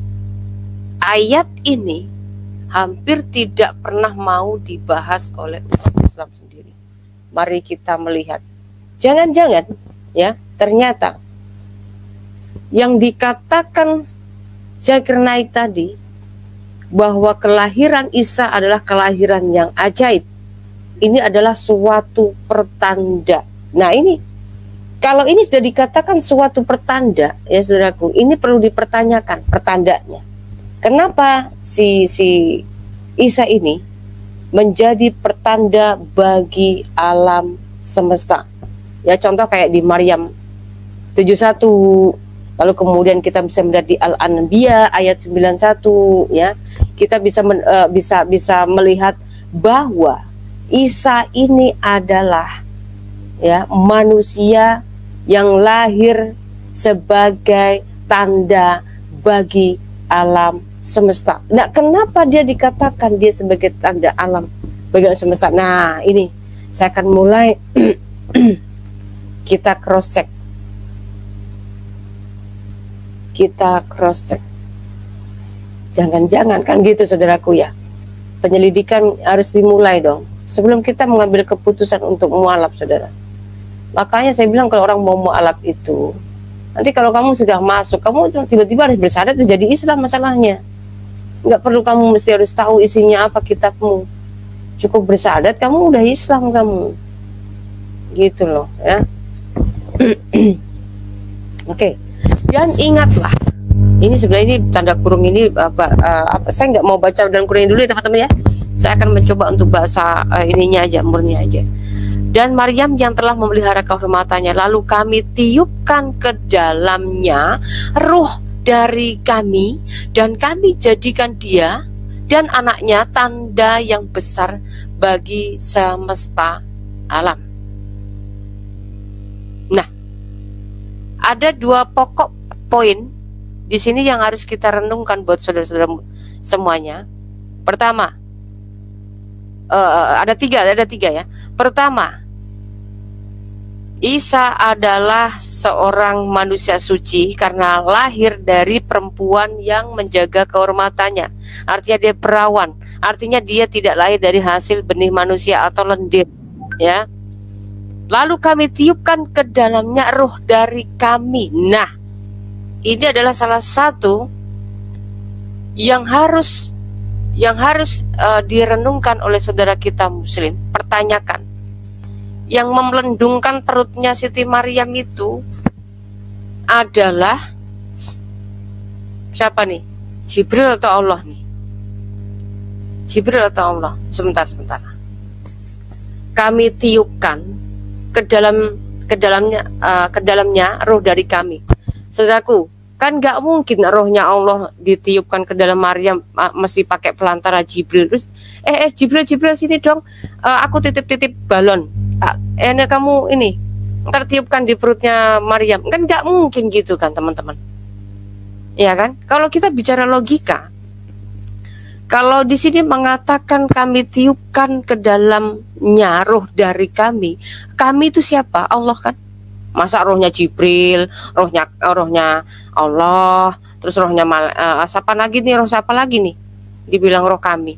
ayat ini hampir tidak pernah mau dibahas oleh umat Islam sendiri. Mari kita melihat. Jangan-jangan ya, ternyata yang dikatakan Zakir Naik tadi, bahwa kelahiran Isa adalah kelahiran yang ajaib, ini adalah suatu pertanda. Nah, ini kalau ini sudah dikatakan suatu pertanda, ya saudaraku, ini perlu dipertanyakan pertandanya. Kenapa si Isa ini menjadi pertanda bagi alam semesta? Ya, contoh kayak di Maryam 71, lalu kemudian kita bisa melihat di Al-Anbiya ayat 91, ya. Kita bisa melihat bahwa Isa ini adalah ya manusia yang lahir sebagai tanda bagi alam semesta. Nah, kenapa dia dikatakan dia sebagai tanda alam bagi alam semesta? Nah, ini saya akan mulai kita cross check. Kita cross check. Jangan-jangan kan gitu, saudaraku ya. Penyelidikan harus dimulai dong sebelum kita mengambil keputusan untuk mualaf, saudara. Makanya saya bilang kalau orang mau mualaf itu, nanti kalau kamu sudah masuk, kamu tiba-tiba harus bersyahadat jadi Islam masalahnya. Nggak perlu kamu mesti harus tahu isinya apa kitabmu. Cukup bersyahadat kamu udah Islam kamu. Gitu loh ya. Oke. Dan ingatlah, ini sebenarnya ini tanda kurung ini saya nggak mau baca dalam kurung ini dulu ya teman-teman ya. Saya akan mencoba untuk bahasa ininya aja, murni aja. Dan Maryam yang telah memelihara kehormatannya, lalu kami tiupkan ke dalamnya ruh dari kami, dan kami jadikan dia dan anaknya tanda yang besar bagi semesta alam. Nah, ada dua pokok poin di sini yang harus kita renungkan buat saudara-saudara semuanya. Pertama, ada tiga ya. Pertama, Isa adalah seorang manusia suci karena lahir dari perempuan yang menjaga kehormatannya. Artinya dia perawan. Artinya dia tidak lahir dari hasil benih manusia atau lendir, ya. Lalu kami tiupkan ke dalamnya ruh dari kami. Nah, ini adalah salah satu yang harus direnungkan oleh saudara kita muslim. Pertanyakan, yang memelendungkan perutnya Siti Maryam itu adalah siapa nih? Jibril atau Allah nih? Jibril atau Allah? Sebentar. Kami tiupkan ke dalamnya roh dari kami. Saudaraku, kan nggak mungkin rohnya Allah ditiupkan ke dalam Maryam, mesti pakai pelantara Jibril. Terus Jibril sini dong, aku titip balon. Kamu ini tertiupkan di perutnya Maryam. Kan nggak mungkin gitu kan, teman-teman. Ya kan? Kalau kita bicara logika, kalau di sini mengatakan kami tiupkan ke dalamnya roh dari kami itu siapa? Allah kan? Masa rohnya Jibril, rohnya Allah, terus rohnya siapa lagi nih? Roh siapa lagi nih? Dibilang roh kami.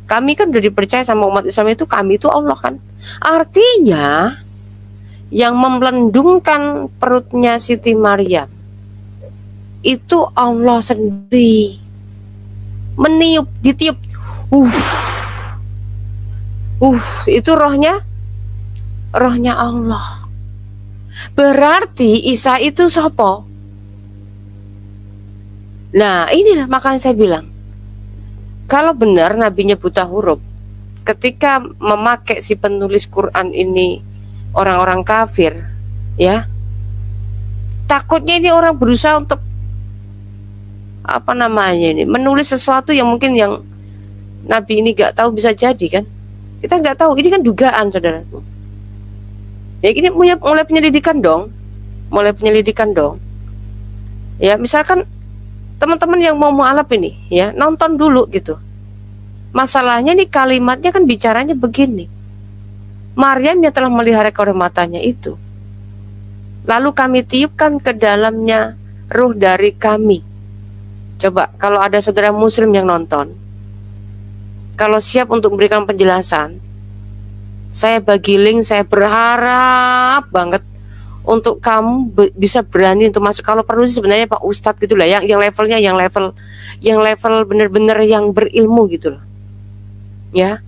Kami kan udah dipercaya sama umat Islam itu, kami itu Allah kan. Artinya yang memelendungkan perutnya Siti Maryam itu Allah sendiri. Ditiup. Itu rohnya Allah. Berarti Isa itu sopo? Nah, inilah makanya saya bilang, kalau benar nabinya buta huruf, ketika memakai si penulis Quran ini orang-orang kafir, ya, takutnya ini orang berusaha untuk menulis sesuatu yang mungkin yang nabi ini gak tahu, bisa jadi kan? Kita nggak tahu, ini kan dugaan, saudara. Ya, ini mulai penyelidikan dong. Ya, misalkan teman-teman yang mau mualaf ini, ya, nonton dulu gitu. Masalahnya nih kalimatnya kan bicaranya begini. Maryam yang telah melihara kehormatannya itu, lalu kami tiupkan ke dalamnya ruh dari kami. Coba kalau ada saudara muslim yang nonton, kalau siap untuk memberikan penjelasan, saya bagi link, saya berharap banget untuk kamu bisa berani untuk masuk. Kalau perlu sih sebenarnya Pak Ustadz gitu lah, yang levelnya yang level bener-bener yang berilmu gitu loh, ya.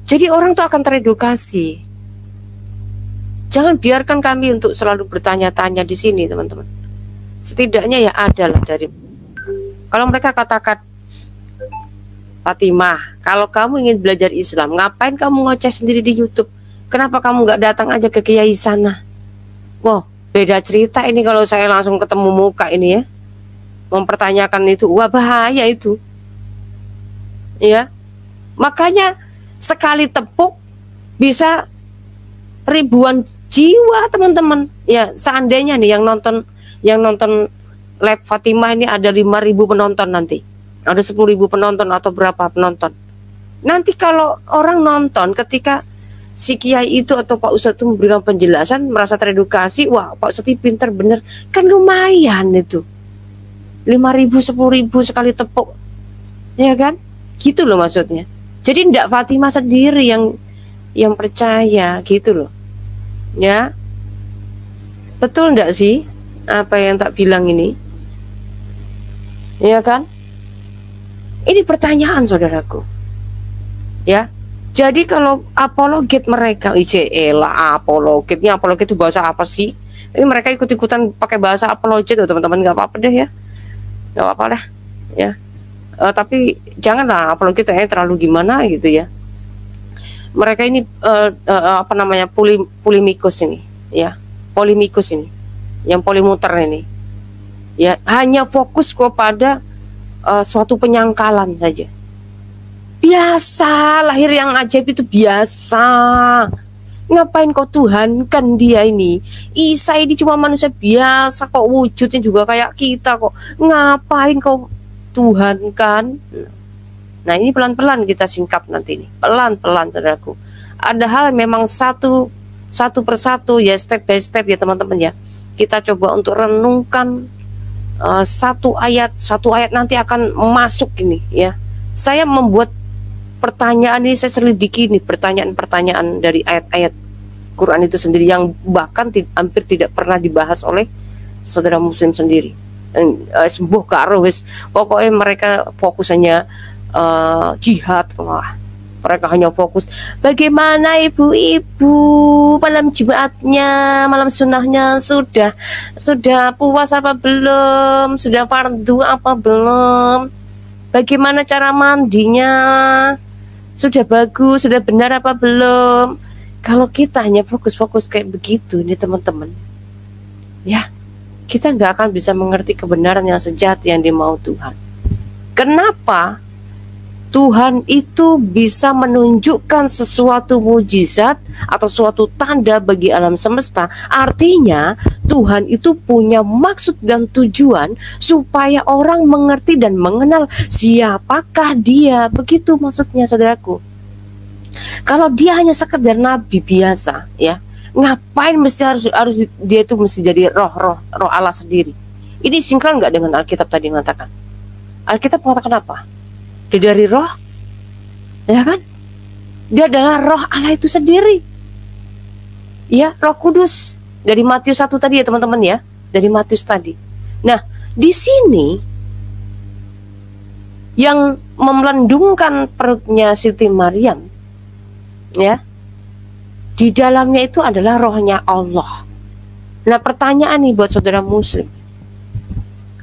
Jadi orang tuh akan teredukasi. Jangan biarkan kami untuk selalu bertanya-tanya di sini, teman-teman. Setidaknya ya ada lah dari. Kalau mereka katakan, Fatimah, kalau kamu ingin belajar Islam, ngapain kamu ngoceh sendiri di YouTube? Kenapa kamu nggak datang aja ke kiai sana? Wow, beda cerita ini kalau saya langsung ketemu muka ini, ya. Mempertanyakan itu, wah bahaya itu. Ya. Makanya sekali tepuk bisa ribuan jiwa, teman-teman. Ya, seandainya nih yang nonton live Fatimah ini ada 5.000 penonton nanti. Ada 10.000 penonton atau berapa penonton. Nanti kalau orang nonton ketika si kiai itu atau Pak Ustadz itu memberikan penjelasan, merasa teredukasi, wah Pak Ustadz itu pintar bener, kan lumayan itu. 5.000, 10.000 sekali tepuk, ya kan? Gitu loh maksudnya. Jadi ndak Fatimah sendiri yang percaya, gitu loh, ya. Betul ndak sih apa yang tak bilang ini, ya kan? Ini pertanyaan, saudaraku, ya. Jadi kalau apologet mereka, apologet itu bahasa apa sih? Ini mereka ikut-ikutan pakai bahasa apologet, teman-teman, nggak apa-apa deh ya, nggak apa-apa lah, ya. Tapi janganlah apalagi kita terlalu gimana gitu ya. Mereka ini apa namanya, polemikus ini ya, polemikus ini, yang polimuter ini ya, hanya fokus kepada suatu penyangkalan saja. Biasa, lahir yang ajaib itu biasa. Ngapain kau tuhankan dia ini? Isa ini cuma manusia biasa kok, wujudnya juga kayak kita kok. Ngapain kau tuhankan? Nah, ini pelan-pelan kita singkap nanti nih. Pelan-pelan saudaraku. Ada hal memang satu persatu ya, step by step ya teman-teman ya. Kita coba untuk renungkan satu ayat nanti akan masuk ini ya. Saya membuat pertanyaan ini, saya selidiki nih pertanyaan-pertanyaan dari ayat-ayat Quran itu sendiri yang bahkan hampir tidak pernah dibahas oleh saudara muslim sendiri. Sembuh karo wis, pokoknya mereka fokusannya jihad. Wah, mereka hanya fokus bagaimana ibu-ibu malam Jumatnya, malam sunnahnya sudah puas apa belum, sudah fardu apa belum, bagaimana cara mandinya, sudah bagus, sudah benar apa belum. Kalau kita hanya fokus-fokus kayak begitu nih teman-teman ya, kita nggak akan bisa mengerti kebenaran yang sejati yang dimau Tuhan. Kenapa Tuhan itu bisa menunjukkan sesuatu mujizat atau suatu tanda bagi alam semesta? Artinya Tuhan itu punya maksud dan tujuan supaya orang mengerti dan mengenal siapakah dia. Begitu maksudnya saudaraku. Kalau dia hanya sekedar nabi biasa ya, ngapain mesti harus dia itu mesti jadi roh Allah sendiri? Ini sinkron nggak dengan Alkitab tadi mengatakan? Alkitab mengatakan apa? Dia dari roh, ya kan? Dia adalah roh Allah itu sendiri. Ya, Roh Kudus. Dari Matius 1 tadi ya teman-teman ya. Dari Matius tadi. Nah, di sini yang memelendungkan perutnya Siti Maryam, ya, di dalamnya itu adalah rohnya Allah. Nah, pertanyaan nih buat saudara muslim,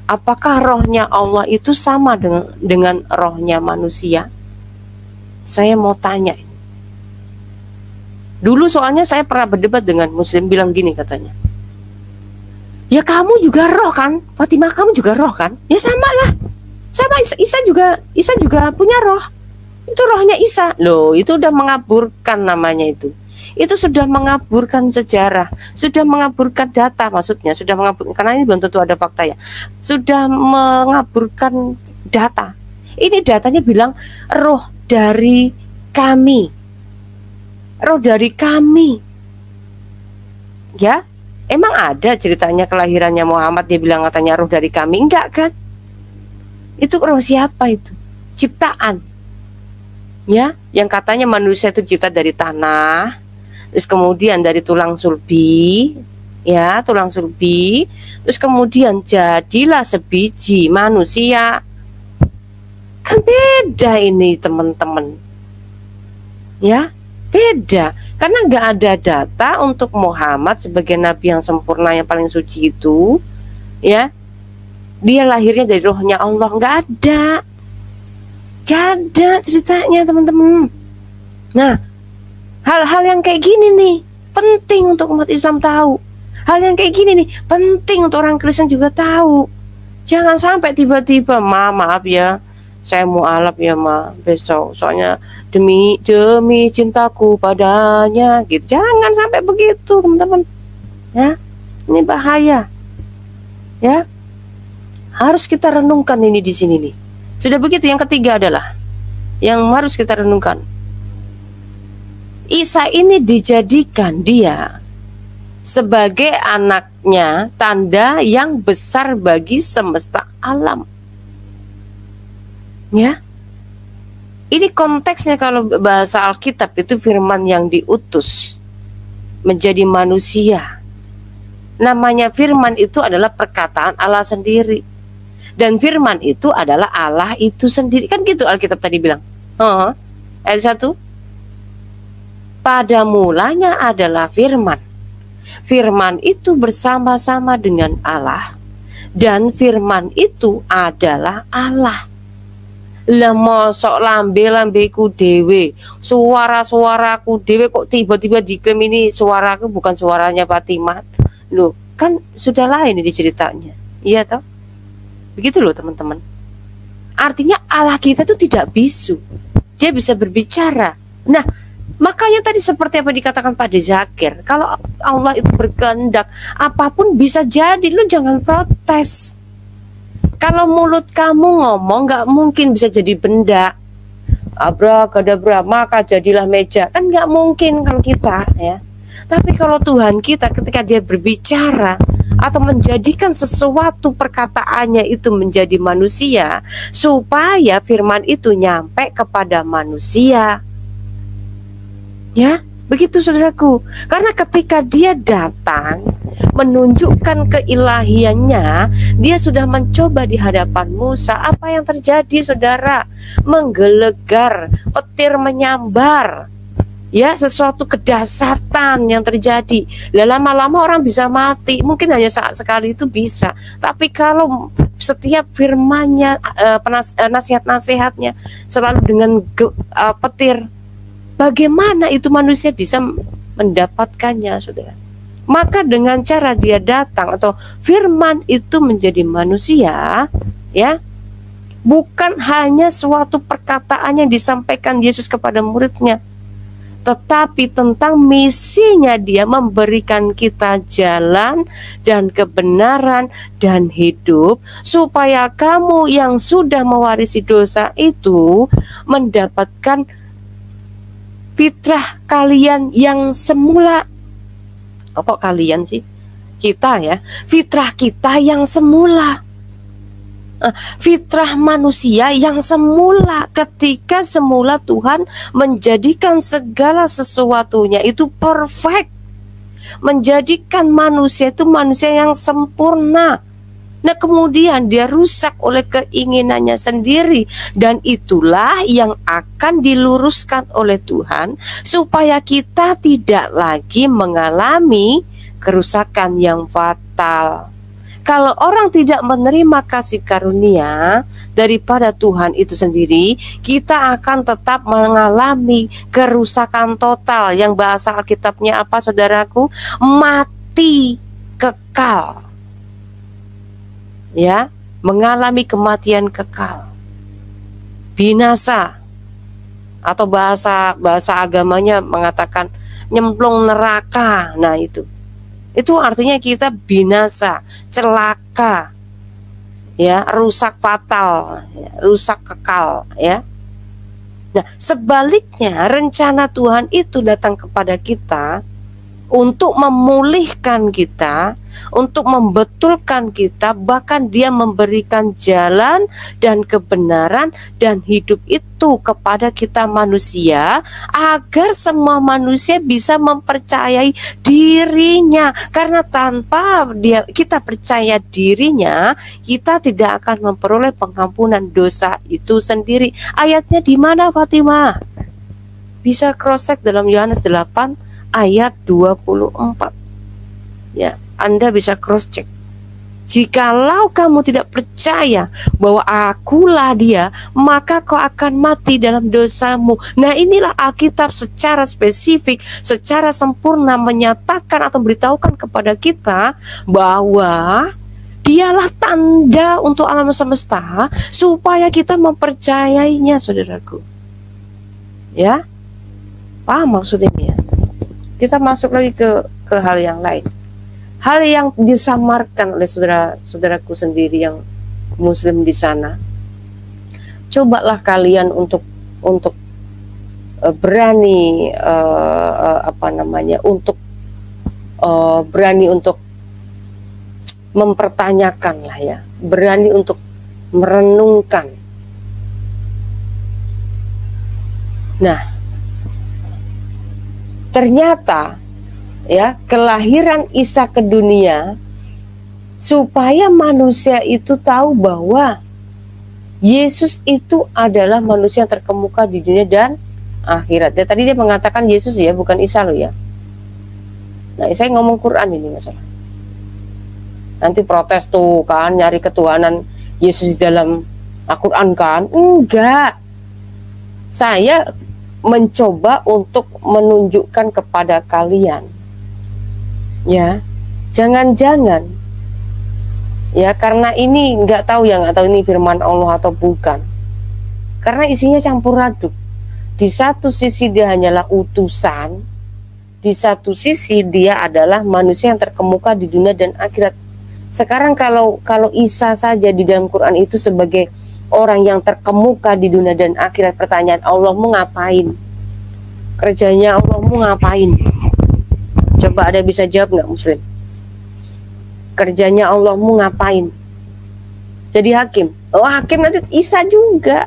apakah rohnya Allah itu sama dengan rohnya manusia? Saya mau tanya. Dulu soalnya saya pernah berdebat dengan muslim, bilang gini katanya, ya kamu juga roh kan, Fatimah kamu juga roh kan? Ya sama lah, sama Isa juga punya roh. Itu rohnya Isa. Loh, itu udah mengaburkan namanya itu. Itu sudah mengaburkan sejarah, sudah mengaburkan data, maksudnya sudah mengaburkan, karena ini belum tentu ada fakta ya, sudah mengaburkan data. Ini datanya bilang roh dari kami, roh dari kami. Ya, emang ada ceritanya kelahirannya Muhammad dia bilang katanya roh dari kami? Enggak kan? Itu roh siapa itu? Ciptaan. Ya, yang katanya manusia itu cipta dari tanah. Terus kemudian dari tulang sulbi, ya tulang sulbi. Terus kemudian jadilah sebiji manusia. Kan beda ini teman-teman. Ya, beda. Karena nggak ada data untuk Muhammad sebagai nabi yang sempurna yang paling suci itu, ya. Dia lahirnya dari rohnya Allah, nggak ada. Nggak ada ceritanya teman-teman. Nah, hal-hal yang kayak gini nih penting untuk umat Islam tahu. Hal yang kayak gini nih penting untuk orang Kristen juga tahu. Jangan sampai tiba-tiba, maaf ya, saya mualaf ya besok, soalnya demi cintaku padanya gitu. Jangan sampai begitu teman-teman. Ya, ini bahaya. Ya, harus kita renungkan ini di sini nih. Sudah begitu, yang ketiga adalah yang harus kita renungkan. Isa ini dijadikan dia sebagai anaknya, tanda yang besar bagi semesta alam. Ya, ini konteksnya kalau bahasa Alkitab itu firman yang diutus menjadi manusia. Namanya firman itu adalah perkataan Allah sendiri. Dan firman itu adalah Allah itu sendiri. Kan gitu Alkitab tadi bilang. Ayat 1. Pada mulanya adalah firman. Firman itu bersama-sama dengan Allah. Dan firman itu adalah Allah. Lah mosok lambe-lambeku dewe, suara-suaraku dewe kok tiba-tiba diklaim ini suaraku bukan suaranya Fatimah. Loh, kan sudah lain ini ceritanya. Iya toh? Begitu loh teman-teman. Artinya Allah kita itu tidak bisu. Dia bisa berbicara. Nah, makanya tadi seperti apa dikatakan pada Zakir, kalau Allah itu berkehendak, apapun bisa jadi, lu jangan protes. Kalau mulut kamu ngomong nggak mungkin bisa jadi benda. Abrakadabra, maka jadilah meja. Kan nggak mungkin kalau kita ya. Tapi kalau Tuhan kita ketika dia berbicara atau menjadikan sesuatu perkataannya itu menjadi manusia, supaya firman itu nyampe kepada manusia. Ya, begitu saudaraku. Karena ketika dia datang menunjukkan keilahiannya, dia sudah mencoba di hadapan Musa. Apa yang terjadi saudara? Menggelegar, petir menyambar. Ya, sesuatu kedahsyatan yang terjadi. Lama-lama orang bisa mati. Mungkin hanya saat sekali itu bisa. Tapi kalau setiap firmannya, nasihat-nasihatnya selalu dengan petir, bagaimana itu manusia bisa mendapatkannya, saudara? Maka dengan cara dia datang atau firman itu menjadi manusia, ya, bukan hanya suatu perkataan yang disampaikan Yesus kepada muridnya, tetapi tentang misinya dia memberikan kita jalan dan kebenaran dan hidup, supaya kamu yang sudah mewarisi dosa itu mendapatkan fitrah kalian yang semula. Oh, kok kalian sih? Kita ya, fitrah kita yang semula. Fitrah manusia yang semula, ketika semula Tuhan menjadikan segala sesuatunya itu perfect, menjadikan manusia itu manusia yang sempurna. Nah, kemudian dia rusak oleh keinginannya sendiri, dan itulah yang akan diluruskan oleh Tuhan supaya kita tidak lagi mengalami kerusakan yang fatal. Kalau orang tidak menerima kasih karunia daripada Tuhan itu sendiri, kita akan tetap mengalami kerusakan total. Yang bahasa Alkitabnya apa, saudaraku? Mati kekal. Ya, mengalami kematian kekal. Binasa. Atau bahasa agamanya mengatakan nyemplung neraka. Nah, itu artinya kita binasa, celaka, ya, rusak fatal, ya, rusak kekal, ya. Nah, sebaliknya rencana Tuhan itu datang kepada kita untuk memulihkan kita, untuk membetulkan kita, bahkan dia memberikan jalan dan kebenaran dan hidup itu kepada kita manusia, agar semua manusia bisa mempercayai dirinya. Karena tanpa kita percaya dirinya, kita tidak akan memperoleh pengampunan dosa itu sendiri. Ayatnya di mana, Fatimah? Bisa cross check dalam Yohanes 8 ayat 24. Ya, Anda bisa cross check. Jikalau kamu tidak percaya bahwa akulah dia, maka kau akan mati dalam dosamu. Nah, inilah Alkitab secara spesifik, secara sempurna menyatakan atau beritahukan kepada kita bahwa dialah tanda untuk alam semesta, supaya kita mempercayainya, saudaraku. Ya, paham maksud ini ya? Kita masuk lagi ke hal yang lain. Hal yang disamarkan oleh saudara-saudaraku sendiri yang muslim di sana. Cobalah kalian untuk berani berani untuk mempertanyakan lah ya, berani untuk merenungkan. Nah, ternyata ya, kelahiran Isa ke dunia supaya manusia itu tahu bahwa Yesus itu adalah manusia yang terkemuka di dunia dan akhirat. Ya, tadi dia mengatakan Yesus ya, bukan Isa loh ya. Nah, saya ngomong Quran ini masalah. Nanti protes tuh kan, nyari ketuhanan Yesus dalam Al-Quran kan? Enggak. Saya mencoba untuk menunjukkan kepada kalian, ya, jangan-jangan, ya, karena ini nggak tahu ini firman Allah atau bukan, karena isinya campur aduk. Di satu sisi dia hanyalah utusan, di satu sisi dia adalah manusia yang terkemuka di dunia dan akhirat. Sekarang kalau Isa saja di dalam Quran itu sebagai orang yang terkemuka di dunia dan akhirat, pertanyaan, Allahmu ngapain? Kerjanya Allahmu ngapain? Coba ada bisa jawab nggak Muslim? Kerjanya Allahmu ngapain? Jadi hakim. Oh, hakim nanti Isa juga.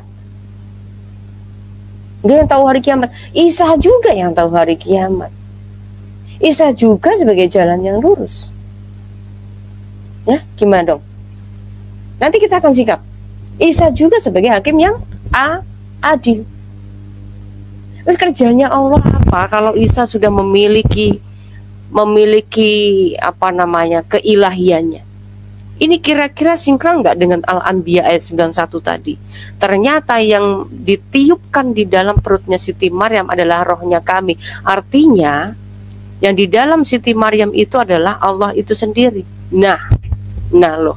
Dia yang tahu hari kiamat. Isa juga yang tahu hari kiamat. Isa juga sebagai jalan yang lurus. Ya, gimana dong? Nanti kita akan sikap. Isa juga sebagai hakim yang adil. Terus kerjanya Allah apa kalau Isa sudah memiliki keilahiannya? Ini kira-kira sinkron nggak dengan Al-Anbiya ayat 91 tadi? Ternyata yang ditiupkan di dalam perutnya Siti Maryam adalah rohnya kami. Artinya yang di dalam Siti Maryam itu adalah Allah itu sendiri. Nah loh.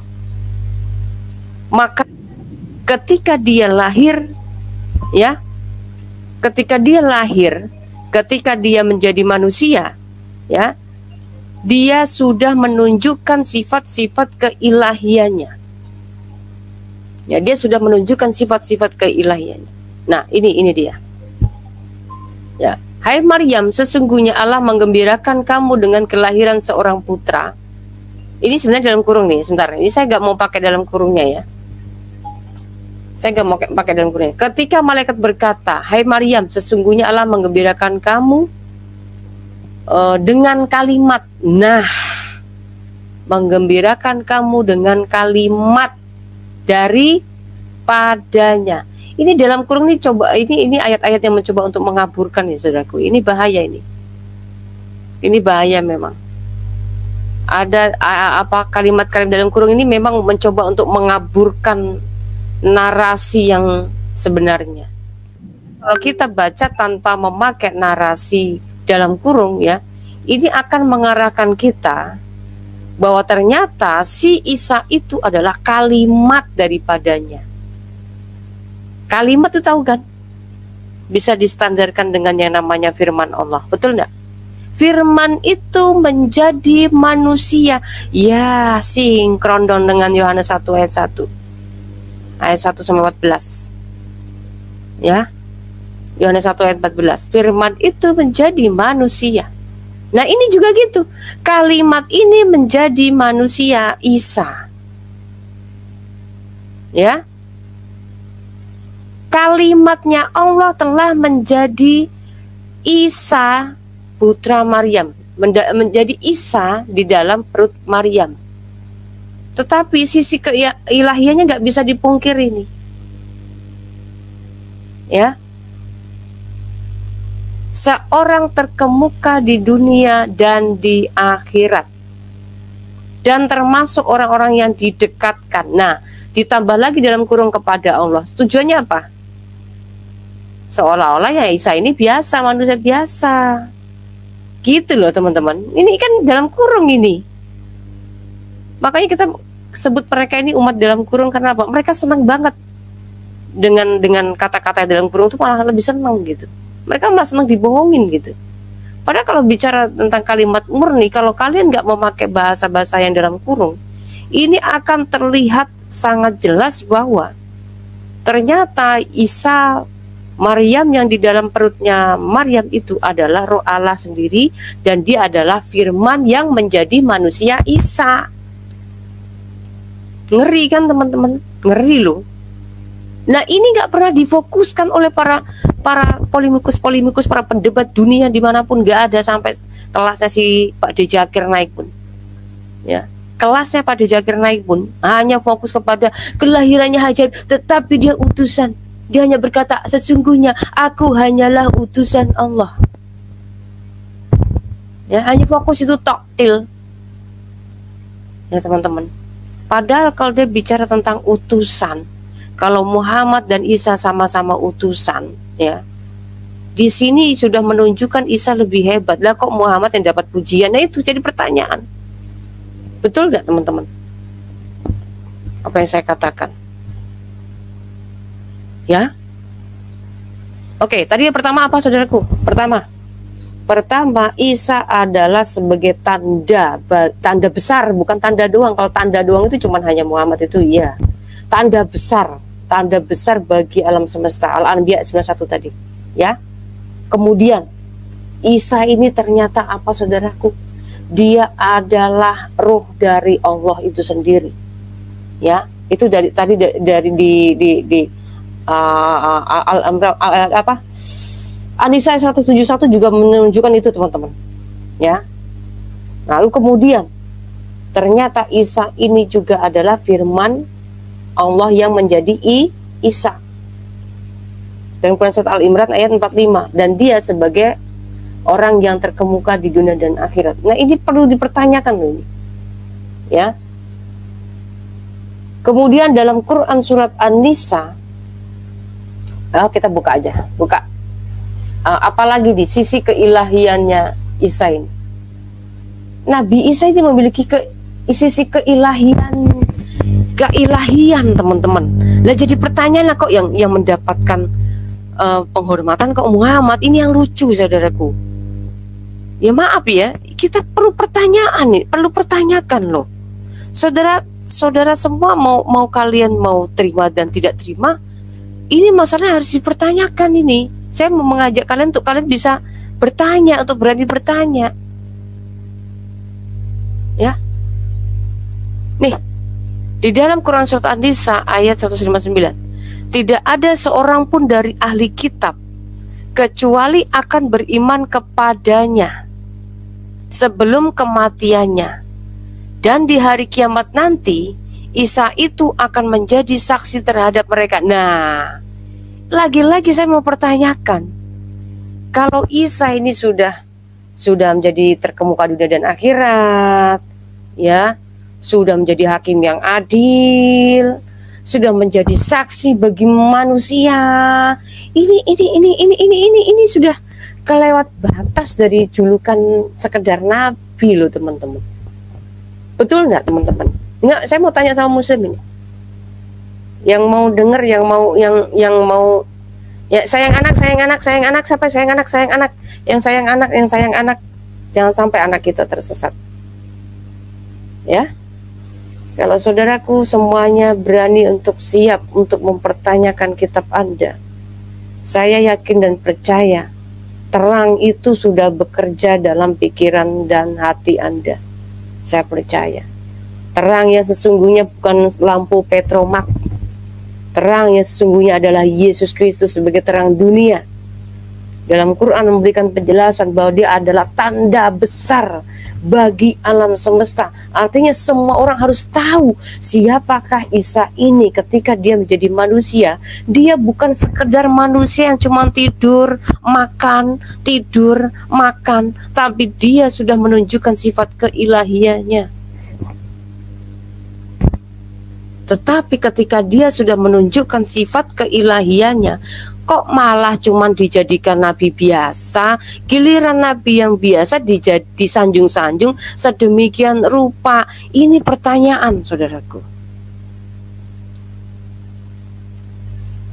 Maka ketika dia lahir, ya, ketika dia menjadi manusia, ya, dia sudah menunjukkan sifat-sifat keilahiannya. Ya, dia sudah menunjukkan sifat-sifat keilahiannya. Nah, ini dia. Ya, hai Maryam, sesungguhnya Allah menggembirakan kamu dengan kelahiran seorang putra. Ini sebenarnya dalam kurung nih, sebentar. Ini saya nggak mau pakai dalam kurungnya ya. Saya nggak mau pakai dalam kurungnya. Ketika malaikat berkata, hai Maryam, sesungguhnya Allah menggembirakan kamu dengan kalimat. Nah, menggembirakan kamu dengan kalimat daripadanya. Ini dalam kurung ini coba, ini ayat-ayat yang mencoba untuk mengaburkan ya saudaraku. Ini bahaya ini. Ini bahaya memang. Ada kalimat-kalimat dalam kurung ini memang mencoba untuk mengaburkan narasi yang sebenarnya. Kalau kita baca tanpa memakai narasi dalam kurung ya, ini akan mengarahkan kita bahwa ternyata si Isa itu adalah kalimat daripadanya. Kalimat itu tahu kan? Bisa distandarkan dengan yang namanya firman Allah, betul enggak? Firman itu menjadi manusia. Ya, sinkron dong dengan Yohanes 1 ayat 1. Ayat 1 sampai 14. Ya. Yohanes 1 ayat 14. Firman itu menjadi manusia. Nah, ini juga gitu. Kalimat ini menjadi manusia, Isa. Ya. Kalimatnya Allah telah menjadi Isa putra Maryam, menjadi Isa di dalam perut Maryam. Tetapi sisi keilahiannya nggak bisa dipungkiri ini. Ya. Seorang terkemuka di dunia dan di akhirat. Dan termasuk orang-orang yang didekatkan. Nah, ditambah lagi dalam kurung kepada Allah. Tujuannya apa? Seolah-olah ya Isa ini biasa, manusia biasa. Gitu loh teman-teman. Ini kan dalam kurung ini. Makanya kita sebut mereka ini umat dalam kurung karena apa? Mereka senang banget dengan kata-kata dalam kurung itu, malah lebih senang gitu. Mereka malah senang dibohongin gitu. Padahal kalau bicara tentang kalimat murni, kalau kalian nggak memakai bahasa-bahasa yang dalam kurung, ini akan terlihat sangat jelas bahwa ternyata Isa Maryam yang di dalam perutnya Maryam itu adalah roh Allah sendiri, dan dia adalah firman yang menjadi manusia Isa. Ngeri kan teman-teman? Ngeri loh. Nah, ini nggak pernah difokuskan oleh para polemikus, para pendebat dunia dimanapun, nggak ada, sampai kelasnya si Pak D. Jakir naik pun. Ya, kelasnya Pak D. Jakir naik pun hanya fokus kepada kelahirannya ajaib, tetapi dia utusan. Dia hanya berkata, sesungguhnya aku hanyalah utusan Allah. Ya, hanya fokus itu toktil. Ya teman-teman. Padahal kalau dia bicara tentang utusan, kalau Muhammad dan Isa sama-sama utusan, ya. Di sini sudah menunjukkan Isa lebih hebat. Lah kok Muhammad yang dapat pujian? Nah itu jadi pertanyaan. Betul nggak teman-teman? Apa yang saya katakan? Ya. Oke, tadi yang pertama apa saudaraku? Pertama, Isa adalah sebagai tanda besar, bukan tanda doang. Kalau tanda doang itu cuma hanya Muhammad itu, ya. Tanda besar bagi alam semesta. Al-Anbiya 91 tadi, ya. Kemudian Isa ini ternyata apa saudaraku? Dia adalah ruh dari Allah itu sendiri, ya. Itu dari tadi dari di An-Nisa 171 juga menunjukkan itu teman-teman, ya. Lalu kemudian ternyata Isa ini juga adalah firman Allah yang menjadi Isa. Dalam Quran surat Al-Imran ayat 45, dan dia sebagai orang yang terkemuka di dunia dan akhirat. Nah ini perlu dipertanyakan loh ini, ya. Kemudian dalam Quran surat An-Nisa, kita buka aja, apalagi di sisi keilahiannya Isa ini. Nabi Isa ini memiliki sisi keilahian teman-teman. Lah jadi pertanyaan lah, kok yang mendapatkan penghormatan kok Muhammad? Ini yang lucu saudaraku. Ya maaf ya, kita perlu pertanyaan nih, perlu pertanyakan loh. Saudara semua mau kalian mau terima dan tidak terima, ini masalah harus dipertanyakan ini. Saya mau mengajak kalian untuk kalian bisa bertanya, untuk berani bertanya. Ya. Nih, di dalam Quran surat An-Nisa ayat 159, tidak ada seorang pun dari ahli kitab kecuali akan beriman kepadanya sebelum kematiannya, dan di hari kiamat nanti Isa itu akan menjadi saksi terhadap mereka. Nah, lagi-lagi saya mau pertanyakan, kalau Isa ini sudah menjadi terkemuka dunia dan akhirat, ya, sudah menjadi hakim yang adil, sudah menjadi saksi bagi manusia, ini sudah kelewat batas dari julukan sekedar nabi loh teman-teman. Betul nggak teman-teman? Enggak, saya mau tanya sama muslim ini. Yang mau dengar, yang mau ya, sayang anak, siapa sayang anak, yang sayang anak, jangan sampai anak kita tersesat. Ya. Kalau saudaraku semuanya berani untuk siap untuk mempertanyakan kitab Anda, saya yakin dan percaya terang itu sudah bekerja dalam pikiran dan hati Anda. Saya percaya terang yang sesungguhnya bukan lampu petromak. Terang yang sesungguhnya adalah Yesus Kristus sebagai terang dunia. Dalam Quran memberikan penjelasan bahwa dia adalah tanda besar bagi alam semesta. Artinya semua orang harus tahu siapakah Isa ini ketika dia menjadi manusia. Dia bukan sekedar manusia yang cuma tidur, makan, tapi dia sudah menunjukkan sifat keilahiannya. Tetapi ketika dia sudah menunjukkan sifat keilahiannya, kok malah cuman dijadikan nabi biasa? Giliran nabi yang biasa disanjung-sanjung sedemikian rupa. Ini pertanyaan saudaraku.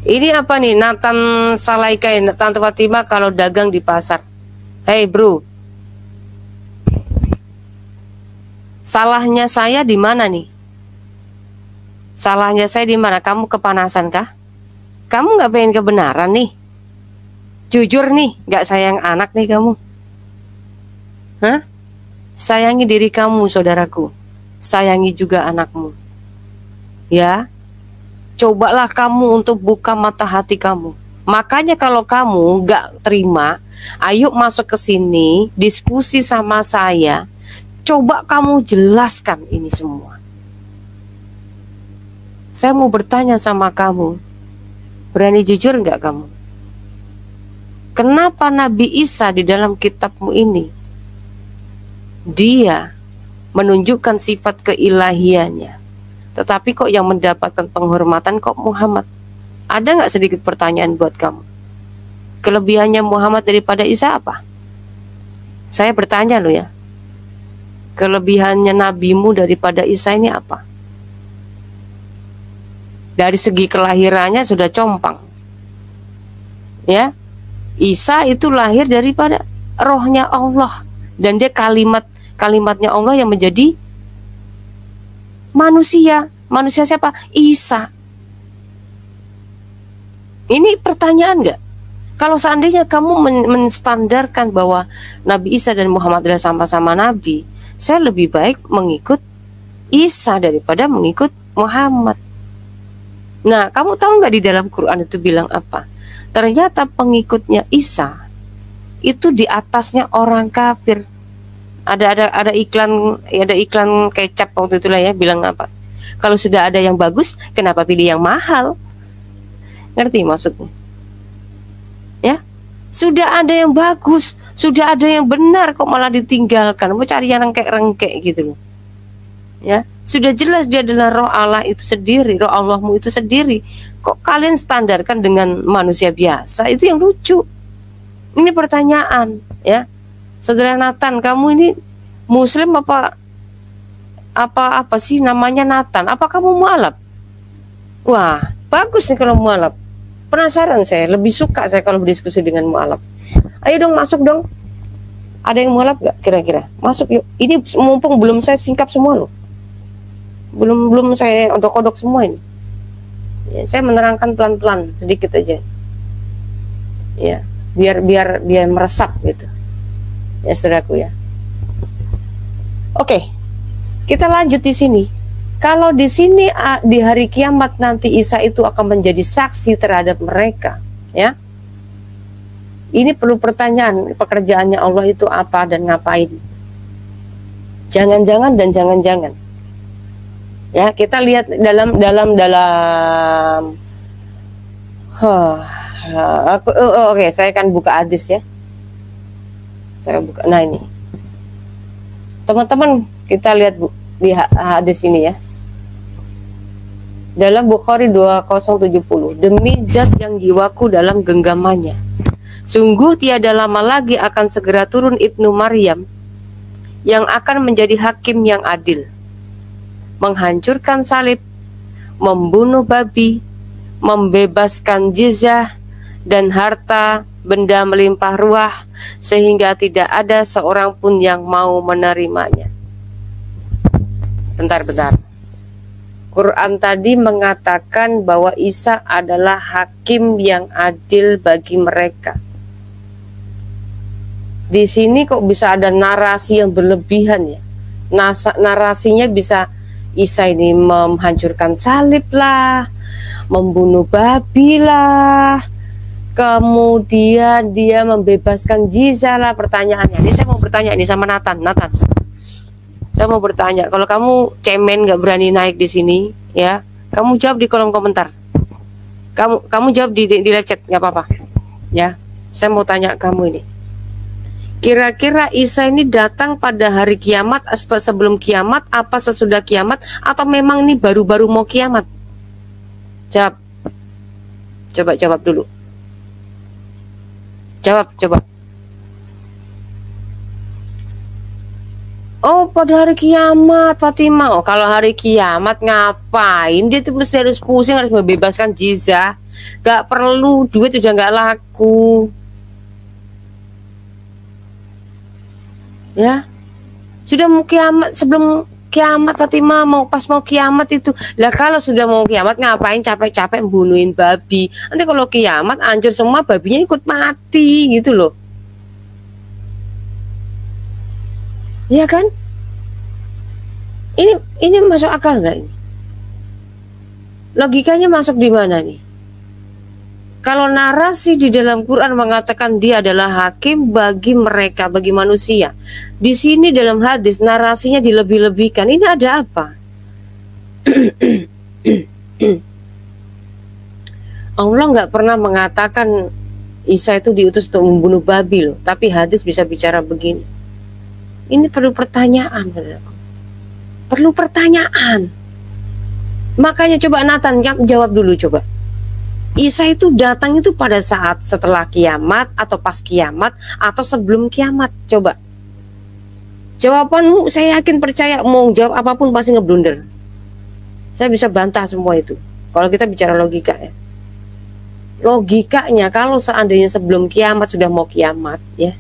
Ini apa nih? Nathan Salaikai, Tante Fatima kalau dagang di pasar. Hey bro, salahnya saya di mana nih? Salahnya saya di mana? Kamu kepanasan kah? Kamu nggak pengen kebenaran nih? Jujur nih, nggak sayang anak nih kamu? Hah? Sayangi diri kamu, saudaraku. Sayangi juga anakmu. Ya, cobalah kamu untuk buka mata hati kamu. Makanya kalau kamu nggak terima, ayo masuk ke sini, diskusi sama saya. Coba kamu jelaskan ini semua. Saya mau bertanya sama kamu, berani jujur nggak kamu? Kenapa Nabi Isa di dalam kitabmu ini, dia menunjukkan sifat keilahiannya, tetapi kok yang mendapatkan penghormatan kok Muhammad. Ada nggak sedikit pertanyaan buat kamu? Kelebihannya Muhammad daripada Isa apa? Saya bertanya loh ya. Kelebihannya nabimu daripada Isa ini apa? Dari segi kelahirannya sudah compang. Ya. Isa itu lahir daripada rohnya Allah, dan dia kalimatnya Allah yang menjadi manusia. Manusia siapa? Isa. Ini pertanyaan nggak? Kalau seandainya kamu menstandarkan bahwa Nabi Isa dan Muhammad adalah sama-sama Nabi, saya lebih baik mengikut Isa daripada mengikut Muhammad. Nah, kamu tahu nggak di dalam Quran itu bilang apa? Ternyata pengikutnya Isa itu di atasnya orang kafir. Ada iklan kecap waktu itulah ya, bilang apa? Kalau sudah ada yang bagus, kenapa pilih yang mahal? Ngerti maksudnya? Ya, sudah ada yang bagus, sudah ada yang benar, kok malah ditinggalkan? Mau cari yang rengkek gitu loh. Ya, sudah jelas dia adalah roh Allah itu sendiri, roh Allahmu itu sendiri. Kok kalian standarkan dengan manusia biasa? Itu yang lucu. Ini pertanyaan, ya. Saudara Nathan, kamu ini Muslim apa sih namanya Nathan? Apa kamu mualaf? Wah, bagus nih kalau mualaf. Penasaran saya, lebih suka saya kalau berdiskusi dengan mualaf. Ayo dong, masuk dong. Ada yang mualaf gak kira-kira? Masuk yuk. Ini mumpung belum saya singkap semua loh. Belum saya odok-odok semua ini. Ya, saya menerangkan pelan-pelan sedikit aja. Ya, biar meresap gitu. Ya, saudaraku ya. Oke. Kita lanjut di sini. Kalau di sini di hari kiamat nanti Isa itu akan menjadi saksi terhadap mereka, ya. Ini perlu pertanyaan, pekerjaannya Allah itu apa dan ngapain? Jangan-jangan dan jangan-jangan. Ya, kita lihat dalam oke, saya akan buka hadis ya. Saya buka. Nah, ini. Teman-teman, kita lihat di hadis ini ya. Dalam Bukhari 2070, demi zat yang jiwaku dalam genggamannya, sungguh tiada lama lagi akan segera turun Ibnu Maryam yang akan menjadi hakim yang adil, menghancurkan salib, membunuh babi, membebaskan jizyah dan harta benda melimpah ruah, sehingga tidak ada seorang pun yang mau menerimanya. Bentar. Quran tadi mengatakan bahwa Isa adalah hakim yang adil bagi mereka. Di sini kok bisa ada narasi yang berlebihan ya? Narasinya bisa Isa ini menghancurkan salib lah, membunuh babi lah, kemudian dia membebaskan jizyah lah. Pertanyaannya, ini saya mau bertanya ini sama Nathan. Saya mau bertanya, kalau kamu cemen nggak berani naik di sini, ya, kamu jawab di kolom komentar. Kamu jawab di live chat, nggak apa-apa, ya. Saya mau tanya kamu ini, kira-kira Isa ini datang pada hari kiamat, atau sebelum kiamat, apa sesudah kiamat, atau memang ini baru-baru mau kiamat? Jawab, coba jawab dulu. Coba. Oh, pada hari kiamat, Fatimah. Oh, kalau hari kiamat ngapain? Dia tuh mesti harus pusing, harus membebaskan jizyah. Gak perlu, duit udah gak laku. Ya, sudah mau kiamat, sebelum kiamat Fatimah, pas mau kiamat itu. Lah kalau sudah mau kiamat ngapain capek-capek bunuhin babi? Nanti kalau kiamat hancur semua, babinya ikut mati gitu loh. Iya kan? Ini masuk akal nggak ini? Logikanya masuk di mana nih? Kalau narasi di dalam Quran mengatakan dia adalah hakim bagi mereka, bagi manusia, di sini dalam hadis narasinya dilebih-lebihkan. Ini ada apa? Allah nggak pernah mengatakan Isa itu diutus untuk membunuh babi loh, tapi hadis bisa bicara begini. Ini perlu pertanyaan, perlu pertanyaan. Makanya coba Nathan jawab dulu coba. Isa itu datang itu pada saat setelah kiamat atau pas kiamat atau sebelum kiamat? Coba. Jawabanmu saya yakin percaya mau jawab apapun pasti ngeblunder. Saya bisa bantah semua itu. Kalau kita bicara logika ya. Logikanya kalau seandainya sebelum kiamat sudah mau kiamat ya.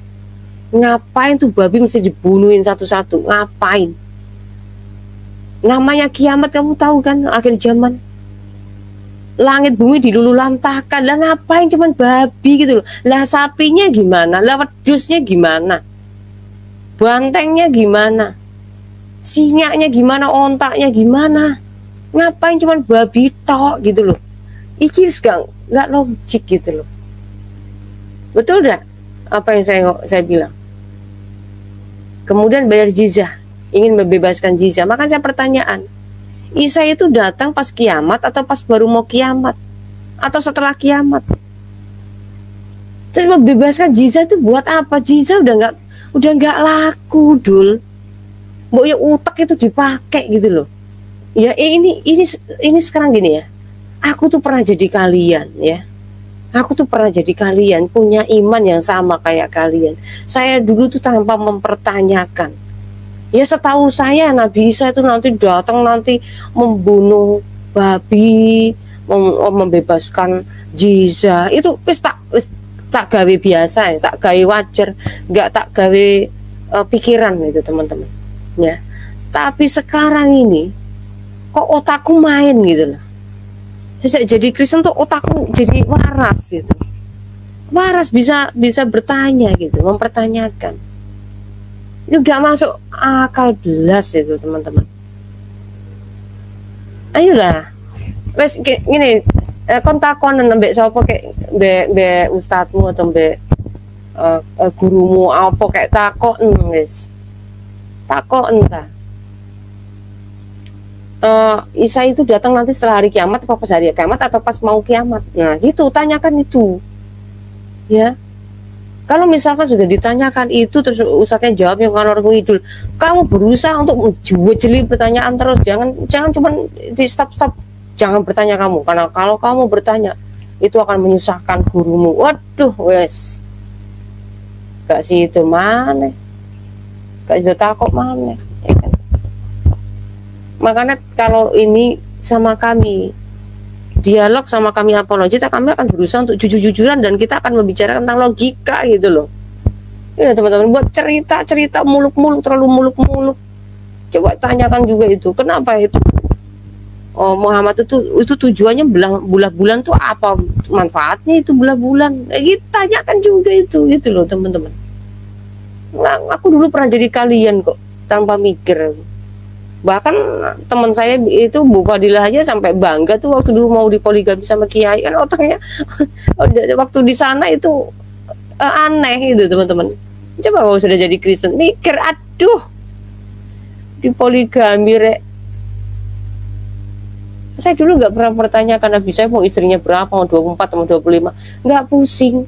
Ngapain tuh babi mesti dibunuhin satu-satu? Ngapain? Namanya kiamat kamu tahu kan, akhir zaman. Langit bumi dilululantakan. Lah ngapain cuman babi gitu loh. Lah sapinya gimana? Lah wedusnya gimana? Bantengnya gimana? Singanya gimana? Ontaknya gimana? Ngapain cuman babi tok gitu loh. Iki nggak logik gitu loh. Betul nggak apa yang saya bilang? Kemudian bayar jizah, ingin membebaskan jizah. Maka saya pertanyaan, Isa itu datang pas kiamat atau pas baru mau kiamat atau setelah kiamat? Terus membebaskan jizah itu buat apa? Jizah udah nggak laku, Dul. Mbok ya utak itu dipakai gitu loh. Ya ini sekarang gini ya. Aku tuh pernah jadi kalian ya. Aku tuh pernah jadi kalian, punya iman yang sama kayak kalian. Saya dulu tuh tanpa mempertanyakan. Ya setahu saya Nabi Isa itu nanti datang nanti membunuh babi, membebaskan jizah. Itu wis tak gawe biasa ya, tak gawe wajar, nggak tak gawe pikiran itu teman-teman. Ya. Tapi sekarang ini kok otakku main gitu loh. Sejak jadi Kristen tuh otakku jadi waras gitu. Waras bisa bertanya gitu, mempertanyakan. Ini gak masuk akal belas itu teman-teman. Ayolah, wes gini, kontakon mbek sapa kayak mbek ustadmu atau mbek gurumu apa kayak takon wes. Takon ta. Isa itu datang nanti setelah hari kiamat apa pas hari kiamat atau pas mau kiamat. Nah gitu, tanyakan itu ya. Kalau misalkan sudah ditanyakan itu terus ustadznya jawabnya ngalor ngidul, kamu berusaha untuk menjeli pertanyaan terus. Jangan cuma di stop, jangan bertanya kamu, karena kalau kamu bertanya itu akan menyusahkan gurumu. Waduh wes gak sih itu mana, gak sih takut mana ya kan? Makanya kalau ini sama kami dialog sama kami apologi, kami akan berusaha untuk jujur-jujuran dan kita akan membicarakan tentang logika gitu loh. Ini teman-teman, buat cerita muluk-muluk, terlalu muluk-muluk. Coba tanyakan juga itu, kenapa itu Muhammad itu tujuannya belah bulan tuh apa manfaatnya itu belah bulan? Gitu, tanyakan juga itu gitu loh teman-teman. Nah, aku dulu pernah jadi kalian kok tanpa mikir. Bahkan teman saya itu Bu Fadilah aja sampai bangga tuh waktu dulu mau dipoligami sama kiai, kan otaknya waktu di sana itu aneh gitu teman-teman. Coba kalau sudah jadi Kristen mikir, aduh dipoligami rek. Saya dulu nggak pernah bertanya karena bisa mau istrinya berapa, mau 24 mau 25, nggak pusing,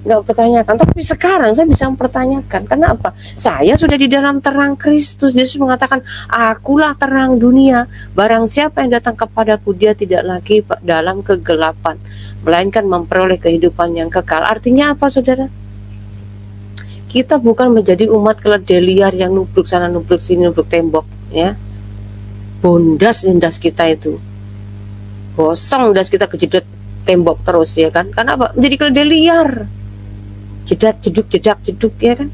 nggak pertanyakan. Tapi sekarang saya bisa mempertanyakan. Kenapa? Saya sudah di dalam terang Kristus. Yesus mengatakan, akulah terang dunia, barang siapa yang datang kepadaku dia tidak lagi dalam kegelapan, melainkan memperoleh kehidupan yang kekal. Artinya apa saudara? Kita bukan menjadi umat keledai liar yang nubruk sana nubruk sini, nubruk tembok ya. Bondas kita itu gosong, das kita kejedot tembok terus ya kan. Kenapa? Menjadi keledai liar, jedak jeduk ya kan.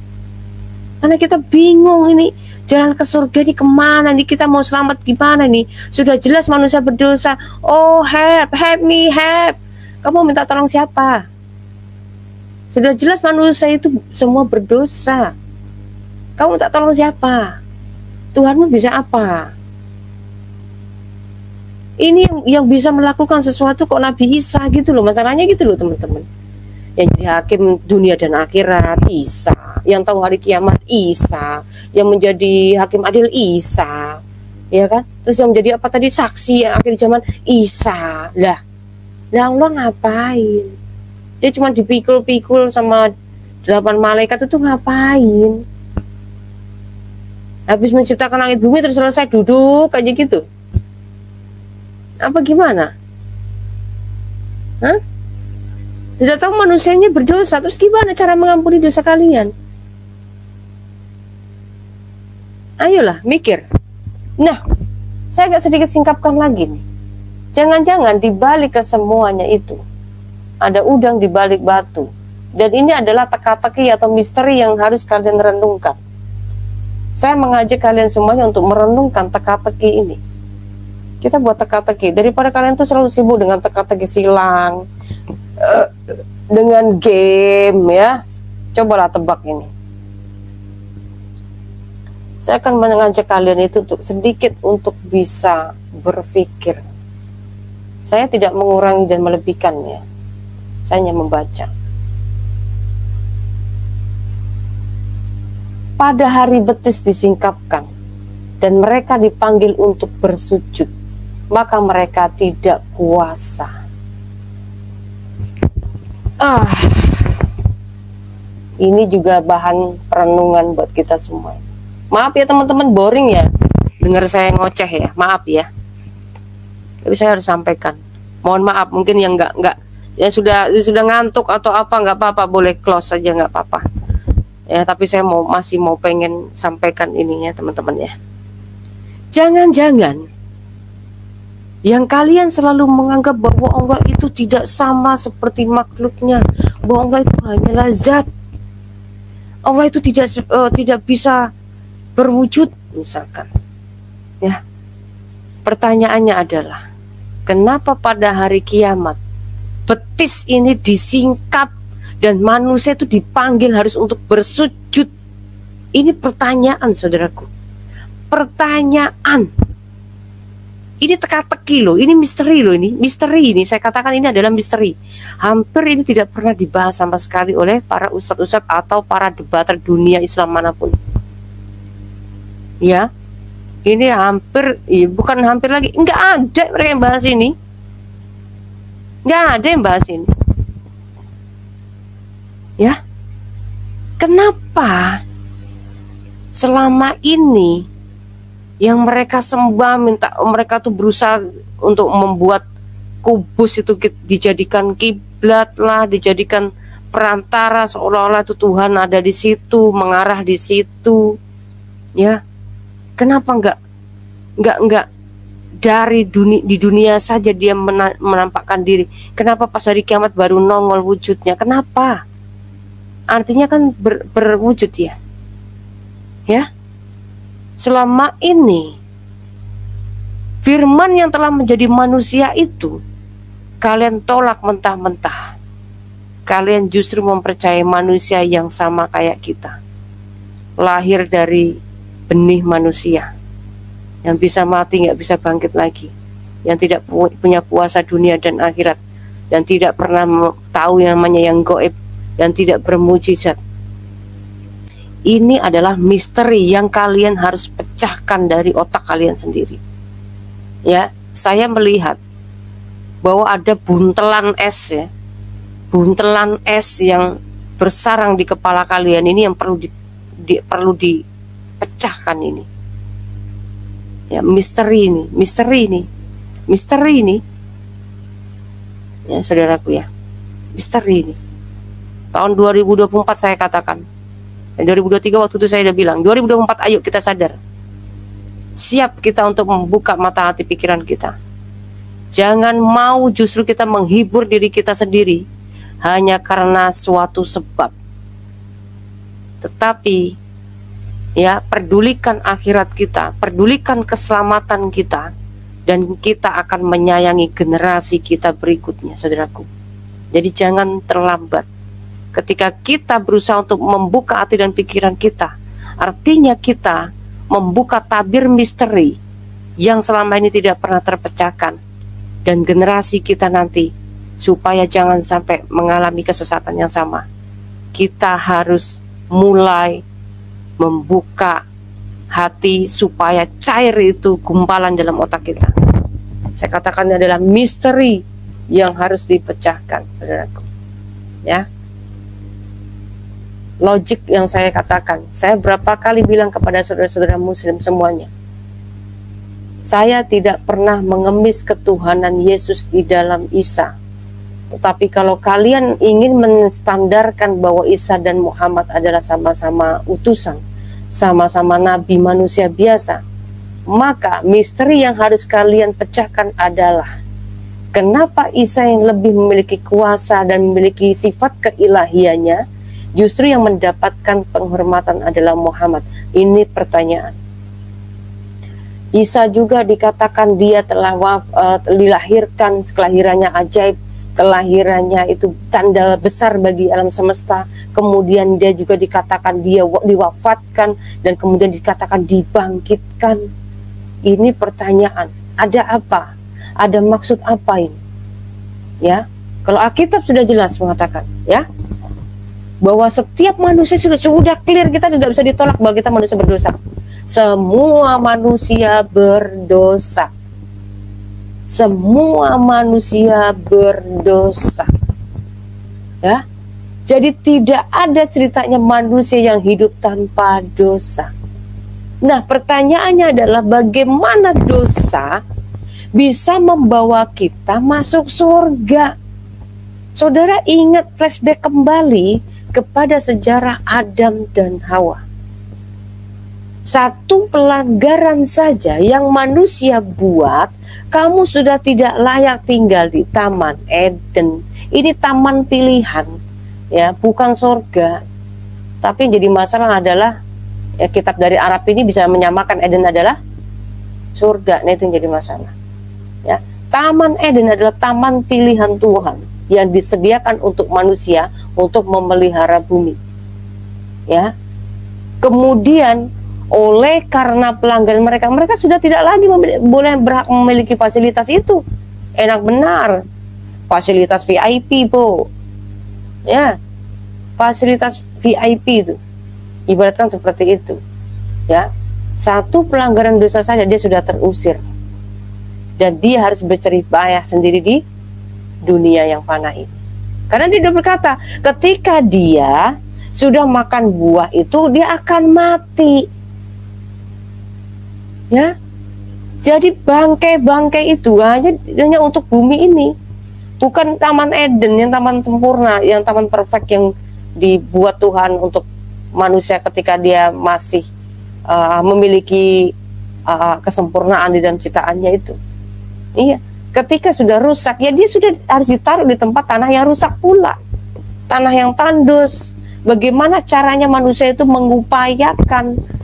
Karena kita bingung ini jalan ke surga ini kemana nih, kita mau selamat gimana nih. Sudah jelas manusia berdosa. Oh help me. Kamu minta tolong siapa? Sudah jelas manusia itu semua berdosa. Kamu minta tolong siapa? Tuhanmu bisa apa? Ini yang bisa melakukan sesuatu kok Nabi Isa gitu loh. Masalahnya gitu loh teman-teman. Yang jadi hakim dunia dan akhirat Isa, yang tahu hari kiamat Isa, yang menjadi hakim adil Isa, ya kan? Terus yang menjadi apa tadi, saksi akhir zaman Isa. Lah Allah ngapain? Dia cuma dipikul-pikul sama 8 malaikat itu ngapain? Habis menciptakan langit bumi terus selesai duduk aja gitu. Apa gimana? Hah? Sudah tahu manusianya berdosa, terus gimana cara mengampuni dosa kalian? Ayolah, mikir. Nah, saya agak sedikit singkapkan lagi nih. Jangan-jangan di balik kesemuanya itu ada udang di balik batu. Dan ini adalah teka-teki atau misteri yang harus kalian renungkan. Saya mengajak kalian semuanya untuk merenungkan teka-teki ini. Kita buat teka-teki, daripada kalian tuh selalu sibuk dengan teka-teki silang, dengan game ya. Cobalah tebak ini. Saya akan mengajak kalian itu untuk sedikit untuk bisa berpikir. Saya tidak mengurangi dan melebihkannya. Saya hanya membaca. Pada hari betis disingkapkan dan mereka dipanggil untuk bersujud, maka mereka tidak kuasa. Ini juga bahan perenungan buat kita semua. Maaf ya teman-teman, boring ya dengar saya ngoceh ya, maaf ya. Tapi saya harus sampaikan. Mohon maaf, mungkin yang enggak ya sudah ngantuk atau apa, nggak apa-apa, boleh close saja, nggak apa-apa. Ya, tapi saya masih mau pengen sampaikan ininya teman-teman ya. Jangan-jangan yang kalian selalu menganggap bahwa Allah itu tidak sama seperti makhluknya, bahwa Allah itu hanyalah zat, Allah itu tidak bisa berwujud misalkan. Ya. Pertanyaannya adalah, kenapa pada hari kiamat betis ini disingkap dan manusia itu dipanggil harus untuk bersujud? Ini pertanyaan saudaraku. Pertanyaan. Ini teka-teki loh, ini misteri loh, ini misteri ini. Saya katakan ini adalah misteri. Hampir ini tidak pernah dibahas sama sekali oleh para ustadz-ustadz atau para debater dunia Islam manapun. Ya, ini hampir, bukan hampir lagi, nggak ada mereka yang bahas ini. Nggak ada yang bahas ini. Ya, kenapa selama ini yang mereka sembah, mereka tuh berusaha untuk membuat kubus itu dijadikan kiblat lah, dijadikan perantara, seolah-olah itu Tuhan ada di situ, mengarah di situ. Ya, kenapa enggak dari di dunia saja dia menampakkan diri? Kenapa pas hari kiamat baru nongol wujudnya? Kenapa? Artinya kan berwujud ya. Ya. Selama ini firman yang telah menjadi manusia itu kalian tolak mentah-mentah. Kalian justru mempercayai manusia yang sama kayak kita, lahir dari benih manusia, yang bisa mati nggak bisa bangkit lagi, yang tidak punya kuasa dunia dan akhirat, dan tidak pernah tahu yang namanya yang gaib, dan tidak bermujizat. Ini adalah misteri yang kalian harus pecahkan dari otak kalian sendiri. Ya, saya melihat bahwa ada buntelan es ya, buntelan es yang bersarang di kepala kalian ini yang perlu dipecahkan ini. Ya, misteri ini. Ya, saudaraku ya, misteri ini. Tahun 2024 saya katakan. 2023 waktu itu saya udah bilang, 2024 ayo kita sadar. Siap kita untuk membuka mata hati pikiran kita. Jangan mau justru kita menghibur diri kita sendiri hanya karena suatu sebab. Tetapi ya, pedulikan akhirat kita, pedulikan keselamatan kita, dan kita akan menyayangi generasi kita berikutnya, saudaraku. Jadi jangan terlambat. Ketika kita berusaha untuk membuka hati dan pikiran kita, artinya kita membuka tabir misteri yang selama ini tidak pernah terpecahkan, dan generasi kita nanti, supaya jangan sampai mengalami kesesatan yang sama, kita harus mulai membuka hati supaya cair itu gumpalan dalam otak kita. Saya katakan ini adalah misteri yang harus dipecahkan, saudaraku. Ya. Logik yang saya katakan, saya berapa kali bilang kepada saudara-saudara muslim semuanya, Saya tidak pernah mengemis ketuhanan Yesus di dalam Isa. Tetapi kalau kalian ingin menstandarkan bahwa Isa dan Muhammad adalah sama-sama utusan, sama-sama nabi manusia biasa, maka misteri yang harus kalian pecahkan adalah kenapa Isa yang lebih memiliki kuasa dan memiliki sifat keilahiannya, justru yang mendapatkan penghormatan adalah Muhammad. Ini pertanyaan. Isa juga dikatakan dia telah dilahirkan, kelahirannya ajaib, kelahirannya itu tanda besar bagi alam semesta. Kemudian dia juga dikatakan dia diwafatkan dan kemudian dikatakan dibangkitkan. Ini pertanyaan, ada apa? Ada maksud apa ini? Ya, kalau Alkitab sudah jelas mengatakan, ya, bahwa setiap manusia sudah clear, kita tidak bisa ditolak bahwa kita manusia berdosa. Semua manusia berdosa. Semua manusia berdosa. Ya. Jadi tidak ada ceritanya manusia yang hidup tanpa dosa. Nah, pertanyaannya adalah bagaimana dosa bisa membawa kita masuk surga? Saudara ingat flashback kembali kepada sejarah Adam dan Hawa. Satu pelanggaran saja yang manusia buat, kamu sudah tidak layak tinggal di Taman Eden. Ini taman pilihan, ya, bukan surga. Tapi yang jadi masalah adalah, ya, kitab dari Arab ini bisa menyamakan Eden adalah surga. Nah, itu yang jadi masalah. Ya, Taman Eden adalah taman pilihan Tuhan yang disediakan untuk manusia untuk memelihara bumi. Ya, kemudian oleh karena pelanggaran mereka sudah tidak lagi boleh berhak memiliki fasilitas itu. Enak benar, fasilitas VIP, Bu. Ya, fasilitas VIP itu ibaratkan seperti itu. Ya, satu pelanggaran dosa saja dia sudah terusir, dan dia harus bercerih payah sendiri di dunia yang fana ini. Karena dia sudah berkata, ketika dia sudah makan buah itu, dia akan mati. Ya, jadi bangkai-bangkai itu hanya untuk bumi ini, bukan Taman Eden yang taman sempurna, yang taman perfect yang dibuat Tuhan untuk manusia ketika dia masih memiliki kesempurnaan di dalam ciptaannya itu. Iya, ketika sudah rusak, ya dia sudah harus ditaruh di tempat tanah yang rusak pula, tanah yang tandus. Bagaimana caranya manusia itu mengupayakan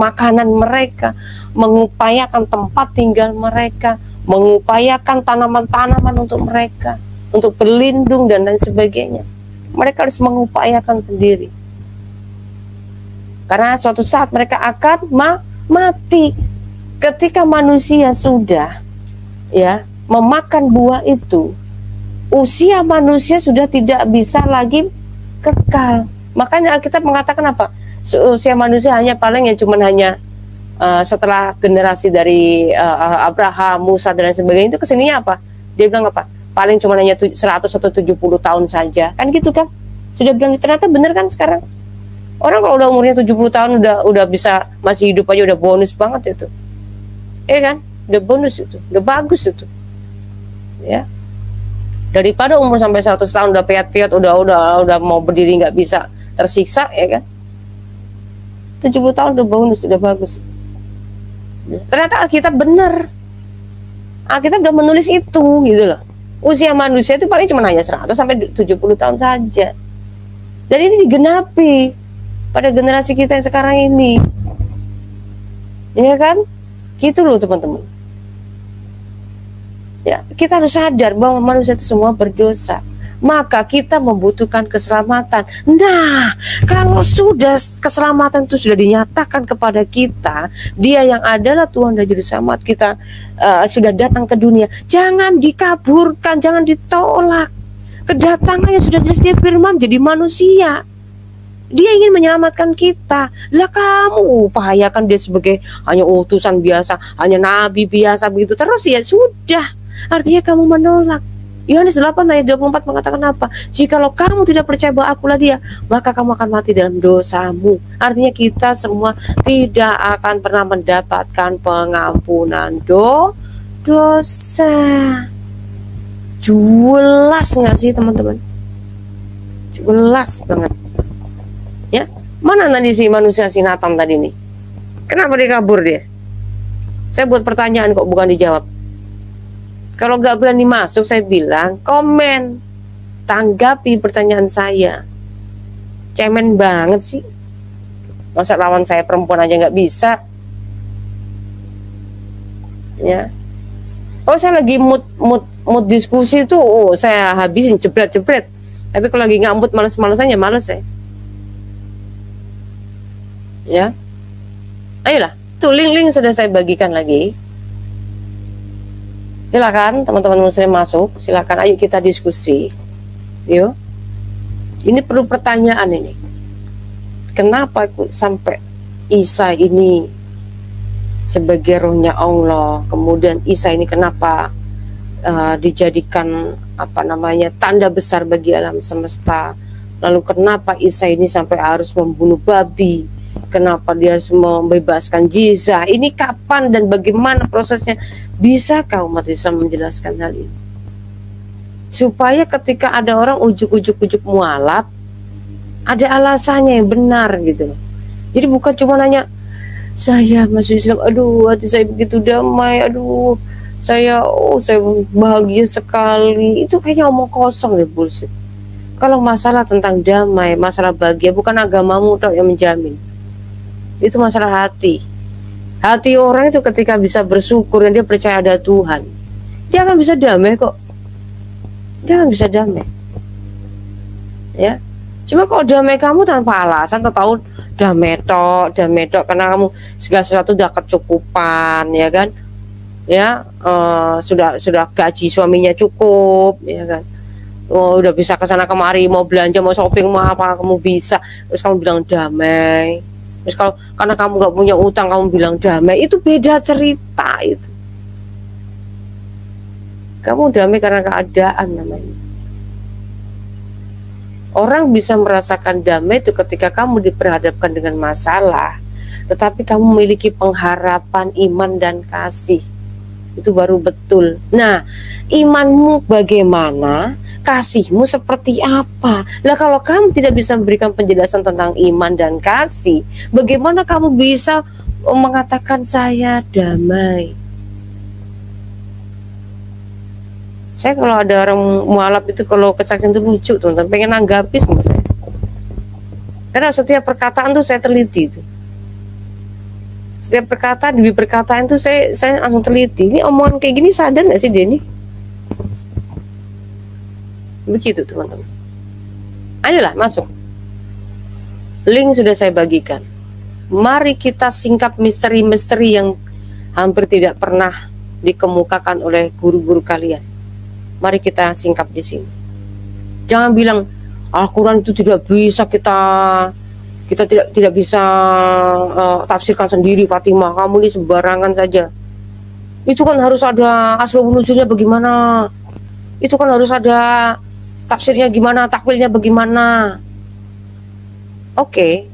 makanan mereka, mengupayakan tempat tinggal mereka, mengupayakan tanaman-tanaman untuk mereka, untuk berlindung dan lain sebagainya. Mereka harus mengupayakan sendiri. Karena suatu saat mereka akan mati. Ketika manusia sudah, ya, memakan buah itu, usia manusia sudah tidak bisa lagi kekal. Makanya Alkitab mengatakan apa? Usia manusia hanya paling yang cuman hanya setelah generasi dari Abraham, Musa dan lain sebagainya itu kesininya apa? Dia bilang apa? Paling cuma hanya 100 atau 70 tahun saja. Kan gitu kan? Sudah bilang, ternyata benar kan sekarang. Orang kalau udah umurnya 70 tahun udah bisa masih hidup aja udah bonus banget itu. Kan? Udah bonus itu, udah bagus itu. Ya. Daripada umur sampai 100 tahun udah piat-piat, udah mau berdiri nggak bisa, tersiksa, ya kan? 70 tahun udah bonus, udah bagus. Ternyata Alkitab benar. Alkitab udah menulis itu, gitu loh. Usia manusia itu paling cuma hanya 100 sampai 70 tahun saja. Dan ini digenapi pada generasi kita yang sekarang ini. Ya kan? Gitu loh teman-teman. Ya, kita harus sadar bahwa manusia itu semua berdosa. Maka kita membutuhkan keselamatan. Nah, kalau sudah keselamatan itu sudah dinyatakan kepada kita, Dia yang adalah Tuhan dan Juru Selamat kita sudah datang ke dunia. Jangan dikaburkan, jangan ditolak. Kedatangannya sudah jelas, Dia firman jadi manusia. Dia ingin menyelamatkan kita. Lah kamu upayakan Dia sebagai hanya utusan biasa, hanya nabi biasa begitu terus, ya sudah. Artinya kamu menolak. Yohanes 8 ayat 24 mengatakan apa? Jikalau kamu tidak percaya bahwa akulah dia, maka kamu akan mati dalam dosamu. Artinya kita semua tidak akan pernah mendapatkan pengampunan dosa. Jelas nggak sih teman-teman? Jelas banget. Ya, mana tadi si manusia si Nathan tadi nih? Kenapa dia kabur dia? Saya buat pertanyaan kok bukan dijawab. Kalau nggak berani masuk, saya bilang komen, tanggapi pertanyaan saya. Cemen banget sih. Masa lawan saya perempuan aja nggak bisa? Ya. Oh, saya lagi mood diskusi tuh, oh, saya habisin jebret-jebret. Tapi kalau lagi nggak mood males-malesannya males ya. Ya. Ayolah, tuh link-link sudah saya bagikan lagi. Silakan teman-teman muslim masuk, silakan ayo kita diskusi. Yuk. Ini perlu pertanyaan ini. Kenapa sampai Isa ini sebagai rohnya Allah, kemudian Isa ini kenapa dijadikan tanda besar bagi alam semesta? Lalu kenapa Isa ini sampai harus membunuh babi? Kenapa dia harus membebaskan jizah? Ini kapan dan bagaimana prosesnya? Bisakah umat Islam menjelaskan hal ini? Supaya ketika ada orang ujuk-ujuk mualaf, ada alasannya yang benar gitu. Jadi bukan cuma nanya, saya masuk Islam, aduh hati saya begitu damai, aduh saya bahagia sekali. Itu kayaknya omong kosong deh, bullshit. Kalau masalah tentang damai, masalah bahagia, bukan agamamu yang menjamin. Itu masalah hati. Hati orang itu ketika bisa bersyukur dan dia percaya ada Tuhan, dia akan bisa damai kok. Dia akan bisa damai. Ya. Cuma kalau damai kamu tanpa alasan, tahu damai tok karena kamu segala sesuatu udah kecukupan, ya kan? Ya, sudah gaji suaminya cukup, ya kan? Oh, udah bisa kesana kemari, mau belanja, mau shopping, mau apa kamu bisa. Terus kamu bilang damai. Terus kalau karena kamu gak punya utang kamu bilang damai, itu beda cerita itu. Kamu damai karena keadaan namanya. Orang bisa merasakan damai itu ketika kamu diperhadapkan dengan masalah, tetapi kamu memiliki pengharapan, iman dan kasih. Itu baru betul. Nah, imanmu bagaimana? Kasihmu seperti apa? Lah kalau kamu tidak bisa memberikan penjelasan tentang iman dan kasih, bagaimana kamu bisa mengatakan saya damai? Saya kalau ada orang mualaf itu kalau kesaksian itu lucu teman-teman, pengen nanggapi sama saya. Karena setiap perkataan tuh saya teliti tuh. Setiap perkataan, demi perkataan tuh saya langsung teliti. Ini omongan kayak gini sadar nggak sih Denny? Begitu teman-teman. Ayolah masuk. Link sudah saya bagikan. Mari kita singkap misteri-misteri yang hampir tidak pernah dikemukakan oleh guru-guru kalian. Mari kita singkap di sini. Jangan bilang Al-Quran itu tidak bisa kita tidak bisa tafsirkan sendiri, Fatimah. Kamu ini sembarangan saja. Itu kan harus ada asbabun nuzulnya bagaimana? Itu kan harus ada tafsirnya gimana, takwilnya bagaimana? Oke.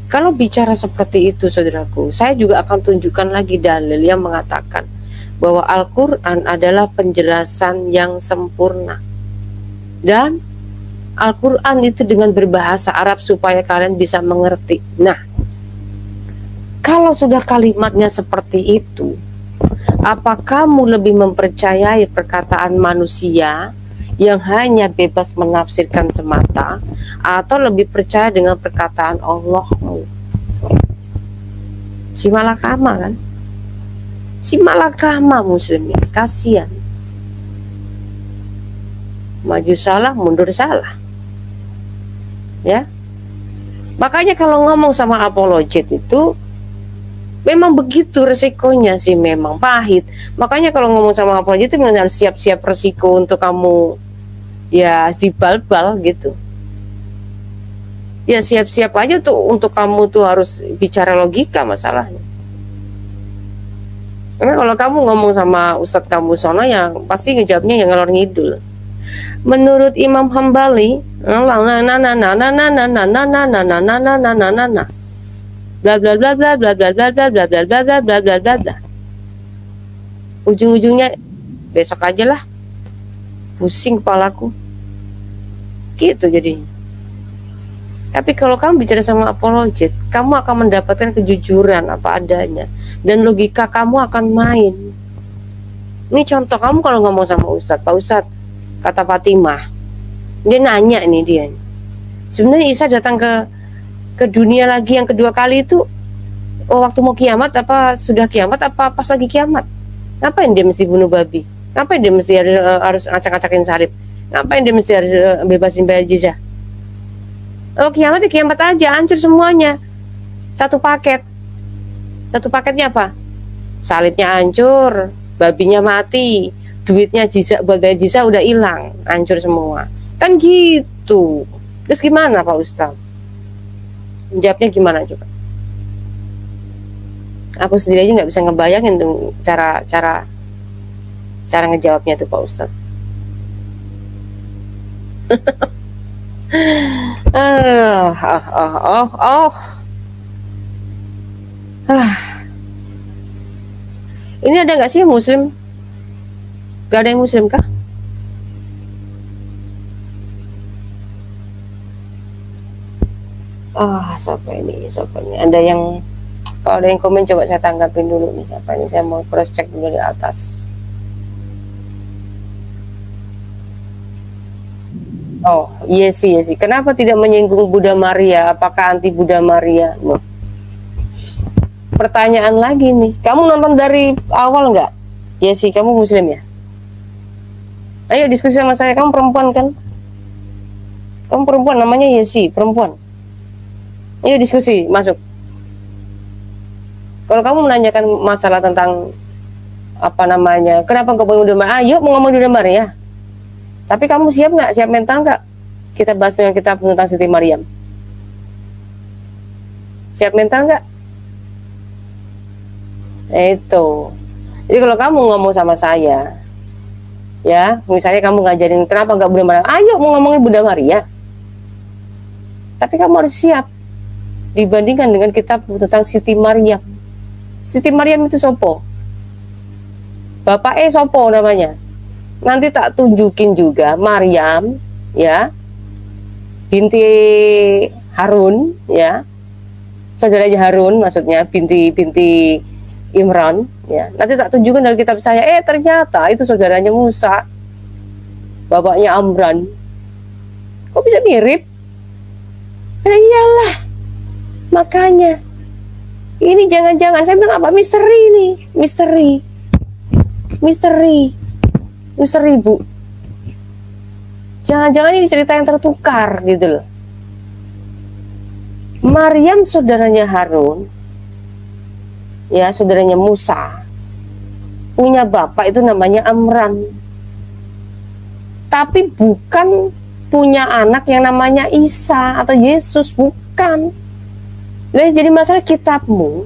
Kalau bicara seperti itu saudaraku, saya juga akan tunjukkan lagi dalil yang mengatakan bahwa Al-Quran adalah penjelasan yang sempurna. Dan Al-Quran itu dengan berbahasa Arab supaya kalian bisa mengerti. Nah, kalau sudah kalimatnya seperti itu, apa kamu lebih mempercayai perkataan manusia yang hanya bebas menafsirkan semata, atau lebih percaya dengan perkataan Allahmu? Si malakama kan? Si malakama muslimin, kasihan. Maju salah, mundur salah. Ya. Makanya kalau ngomong sama apologet itu memang begitu resikonya sih, memang pahit. Makanya kalau ngomong sama apologet itu memang harus siap-siap resiko untuk kamu ya dibal-bal gitu. Ya siap-siap aja tuh untuk kamu tuh harus bicara logika masalahnya. Karena kalau kamu ngomong sama Ustadz kamu sono ya pasti ngejawabnya yang ngalor ngidul. Menurut Imam Hambali, bla bla bla bla bla bla bla bla bla bla bla bla bla bla bla bla. Ujung-ujungnya besok aja lah. Pusing kepalaku. Gitu jadi. Tapi kalau kamu bicara sama apologet, kamu akan mendapatkan kejujuran apa adanya dan logika kamu akan main. Ini contoh kamu kalau ngomong sama Ustadz, Pak Ustadz, kata Fatimah, dia nanya nih dia. Sebenarnya Isa datang ke dunia lagi yang kedua kali itu waktu mau kiamat apa sudah kiamat apa pas lagi kiamat? Ngapain dia mesti bunuh babi? Ngapain dia mesti harus acak-acakin salib? Ngapain dia mesti harus bebasin bayar jizah? Oh kiamat ya kiamat aja, hancur semuanya. Satu paket. Satu paketnya apa? Salibnya hancur, babinya mati, duitnya jizah buat bayar jizah udah hilang, hancur semua. Kan gitu. Terus gimana Pak Ustadz? Jawabnya gimana coba? Aku sendiri aja nggak bisa ngebayangin tuh cara ngejawabnya tuh Pak Ustadz. Ini ada nggak sih yang Muslim? Gak ada yang Muslim kah? Siapa ini? Ada yang, kalau ada yang komen coba saya tanggapin dulu nih. Siapa ini? Saya mau cross check dulu di atas. Oh, iya sih. Kenapa tidak menyinggung Bunda Maria? Apakah anti Bunda Maria? No. Pertanyaan lagi nih. Kamu nonton dari awal nggak? Iya sih, kamu Muslim ya? Ayo diskusi sama saya. Kamu perempuan kan? Kamu perempuan, namanya Yesi, perempuan. Ayo diskusi, masuk. Kalau kamu menanyakan masalah tentang apa namanya, kenapa nggak ngomong Bunda Maria? Ayo mau ngomong Bunda Maria. Tapi kamu siap nggak? Siap mental nggak? Kita bahas dengan kitab tentang Siti Maryam. Siap mental nggak? Itu. Jadi kalau kamu ngomong sama saya, ya, misalnya kamu ngajarin kenapa nggak Bunda Maria? Ayo mau ngomongin Bunda Maria. Tapi kamu harus siap dibandingkan dengan kitab tentang Siti Maryam. Siti Maryam itu sopo? Bapak sopo namanya? Nanti tak tunjukin juga Maryam, ya, binti Harun, ya, saudaranya Harun, maksudnya binti Imran, ya. Nanti tak tunjukkan dari kitab saya. Ternyata itu saudaranya Musa, bapaknya Amran. Kok bisa mirip? Nah, iyalah, makanya ini jangan-jangan saya bilang apa? Misteri nih, misteri Bu. Jangan-jangan ini cerita yang tertukar gitu loh. Maryam saudaranya Harun, ya, saudaranya Musa, punya bapak itu namanya Amran. Tapi bukan punya anak yang namanya Isa atau Yesus, bukan. Jadi masalah kitabmu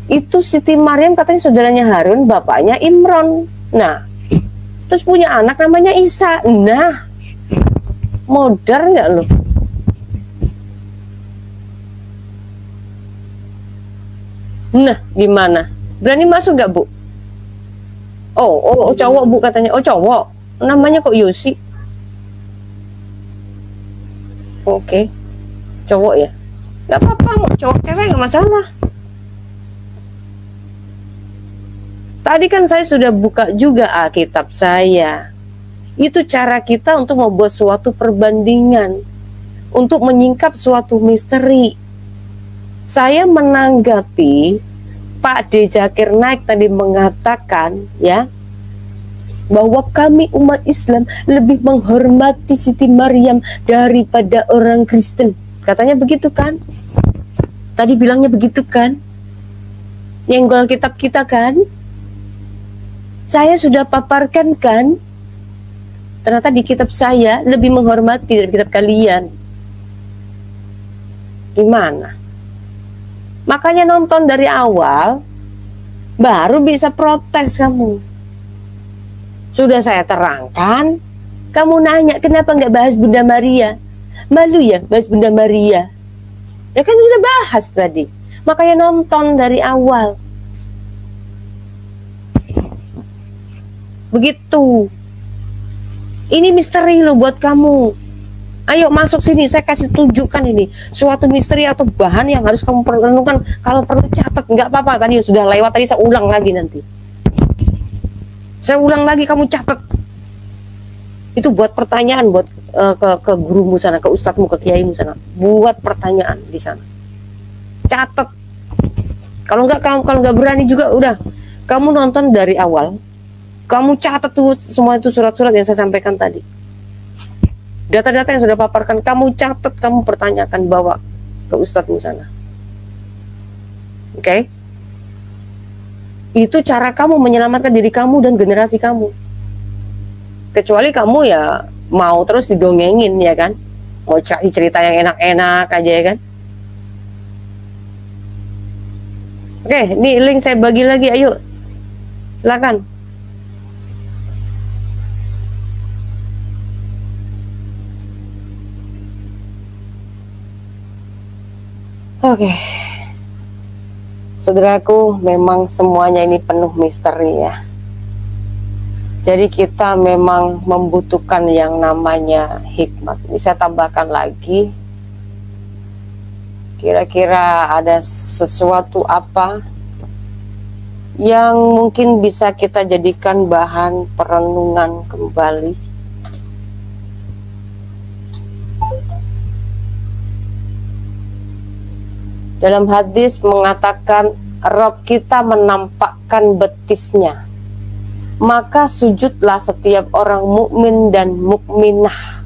itu Siti Maryam katanya saudaranya Harun, bapaknya Imran. Nah, terus punya anak namanya Isa. Nah, modern nggak lo? Nah, gimana? Berani masuk nggak Bu? Oh, cowok Bu katanya. Oh, cowok. Namanya kok Yosi? Oke, cowok ya. Nggak apa-apa, mau cowok cewek nggak masalah. Tadi kan saya sudah buka juga Alkitab saya. Itu cara kita untuk membuat suatu perbandingan, untuk menyingkap suatu misteri. Saya menanggapi Pak D. Zakir Naik tadi mengatakan, ya, bahwa kami umat Islam lebih menghormati Siti Maryam daripada orang Kristen. Katanya begitu kan? Tadi bilangnya begitu kan? Nyenggol kitab kita kan? Saya sudah paparkan kan? Ternyata di kitab saya lebih menghormati dari kitab kalian. Gimana? Makanya nonton dari awal, baru bisa protes kamu. Sudah saya terangkan, kamu nanya kenapa nggak bahas Bunda Maria? Malu ya bahas Bunda Maria? Ya kan sudah bahas tadi, makanya nonton dari awal. Begitu. Ini misteri loh buat kamu. Ayo masuk sini, saya kasih tunjukkan ini suatu misteri atau bahan yang harus kamu renungkan. Kalau perlu catat, nggak apa-apa, tadi sudah lewat, tadi saya ulang lagi nanti. Saya ulang lagi, kamu catat. Itu buat pertanyaan buat ke gurumu sana, ke ustadzmu, ke kiaimu sana. Buat pertanyaan di sana. Catat. Kalau nggak berani juga udah, kamu nonton dari awal. Kamu catat tuh semua itu surat-surat yang saya sampaikan tadi. Data-data yang sudah paparkan, kamu catat, kamu pertanyakan, bawa ke ustadzmu sana. Oke? Itu cara kamu menyelamatkan diri kamu dan generasi kamu. Kecuali kamu ya mau terus didongengin, ya kan? Mau cari cerita yang enak-enak aja, ya kan? Oke, ini link saya bagi lagi, ayo. Silakan. Oke, saudaraku, memang semuanya ini penuh misteri ya. Jadi kita memang membutuhkan yang namanya hikmat. Bisa tambahkan lagi, kira-kira ada sesuatu apa yang mungkin bisa kita jadikan bahan perenungan kembali. Dalam hadis mengatakan, Rob kita menampakkan betisnya, maka sujudlah setiap orang mukmin dan mukminah,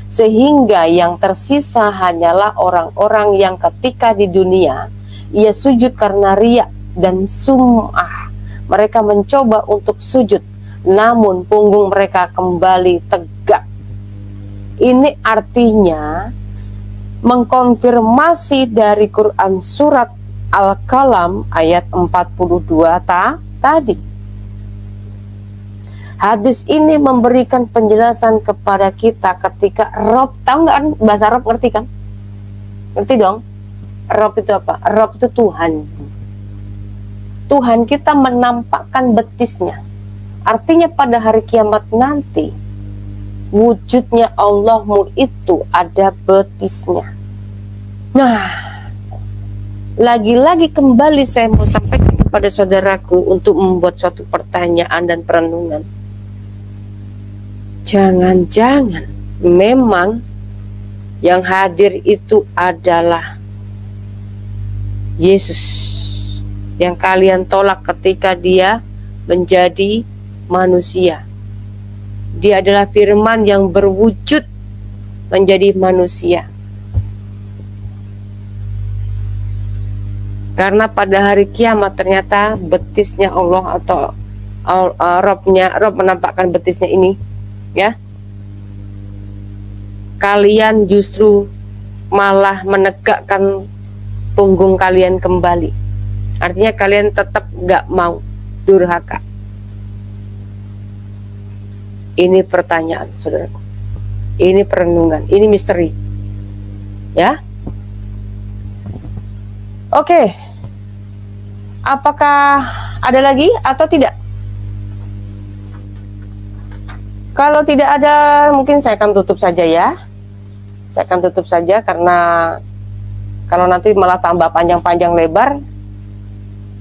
sehingga yang tersisa hanyalah orang-orang yang ketika di dunia ia sujud karena riya dan sum'ah. Mereka mencoba untuk sujud, namun punggung mereka kembali tegak. Ini artinya mengkonfirmasi dari Quran surat Al-Qalam ayat 42 tadi. Hadis ini memberikan penjelasan kepada kita ketika Rob, tahu nggak kan bahasa Rob, ngerti kan? Ngerti dong? Rob itu apa? Rob itu Tuhan. Tuhan kita menampakkan betisnya. Artinya pada hari kiamat nanti, wujudnya Allahmu itu ada betisnya. Nah, lagi-lagi kembali saya mau sampaikan kepada saudaraku untuk membuat suatu pertanyaan dan perenungan. Jangan-jangan memang yang hadir itu adalah Yesus yang kalian tolak ketika dia menjadi manusia. Dia adalah firman yang berwujud menjadi manusia. Karena pada hari kiamat ternyata betisnya Allah atau Rob menampakkan betisnya ini, ya. Kalian justru malah menegakkan punggung kalian kembali. Artinya kalian tetap gak mau, durhaka. Ini pertanyaan, saudaraku. Ini perenungan, ini misteri. Ya. Oke. Apakah ada lagi atau tidak? Kalau tidak ada, mungkin saya akan tutup saja ya. Saya akan tutup saja karena kalau nanti malah tambah panjang-panjang lebar,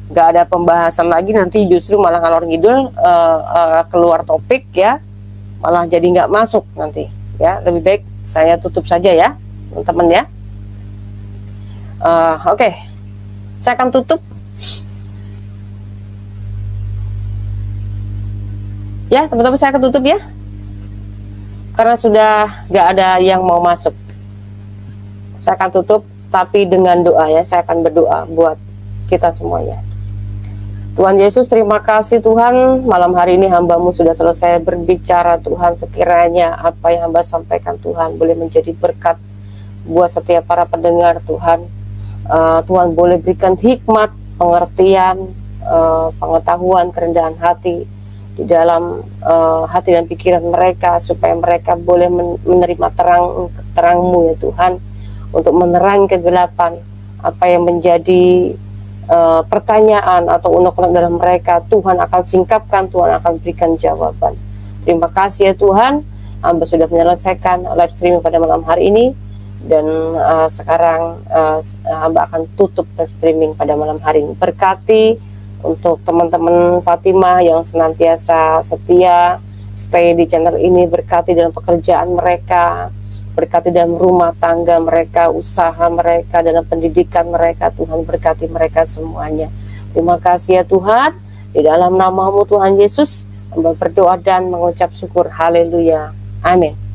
nggak ada pembahasan lagi, nanti justru malah ngalor ngidul, keluar topik ya. Malah jadi nggak masuk nanti ya. Lebih baik saya tutup saja ya teman-teman ya. Oke. Saya akan tutup ya teman-teman, saya akan tutup ya karena sudah nggak ada yang mau masuk. Saya akan tutup tapi dengan doa ya. Saya akan berdoa buat kita semuanya. Tuhan Yesus, terima kasih Tuhan, malam hari ini hamba-Mu sudah selesai berbicara Tuhan. Sekiranya apa yang hamba sampaikan Tuhan boleh menjadi berkat buat setiap para pendengar Tuhan. Tuhan boleh berikan hikmat, pengertian, pengetahuan, kerendahan hati di dalam hati dan pikiran mereka, supaya mereka boleh menerima terang-Mu ya Tuhan, untuk menerangi kegelapan apa yang menjadi pertanyaan atau unek-unek dalam mereka. Tuhan akan singkapkan, Tuhan akan berikan jawaban. Terima kasih ya Tuhan, hamba sudah menyelesaikan live streaming pada malam hari ini, dan sekarang hamba akan tutup live streaming pada malam hari ini. Berkati untuk teman-teman Fatimah yang senantiasa setia stay di channel ini, berkati dalam pekerjaan mereka, berkati dalam rumah tangga mereka, usaha mereka, dalam pendidikan mereka. Tuhan berkati mereka semuanya. Terima kasih ya Tuhan, di dalam nama-Mu Tuhan Yesus hamba berdoa dan mengucap syukur. Haleluya, amin.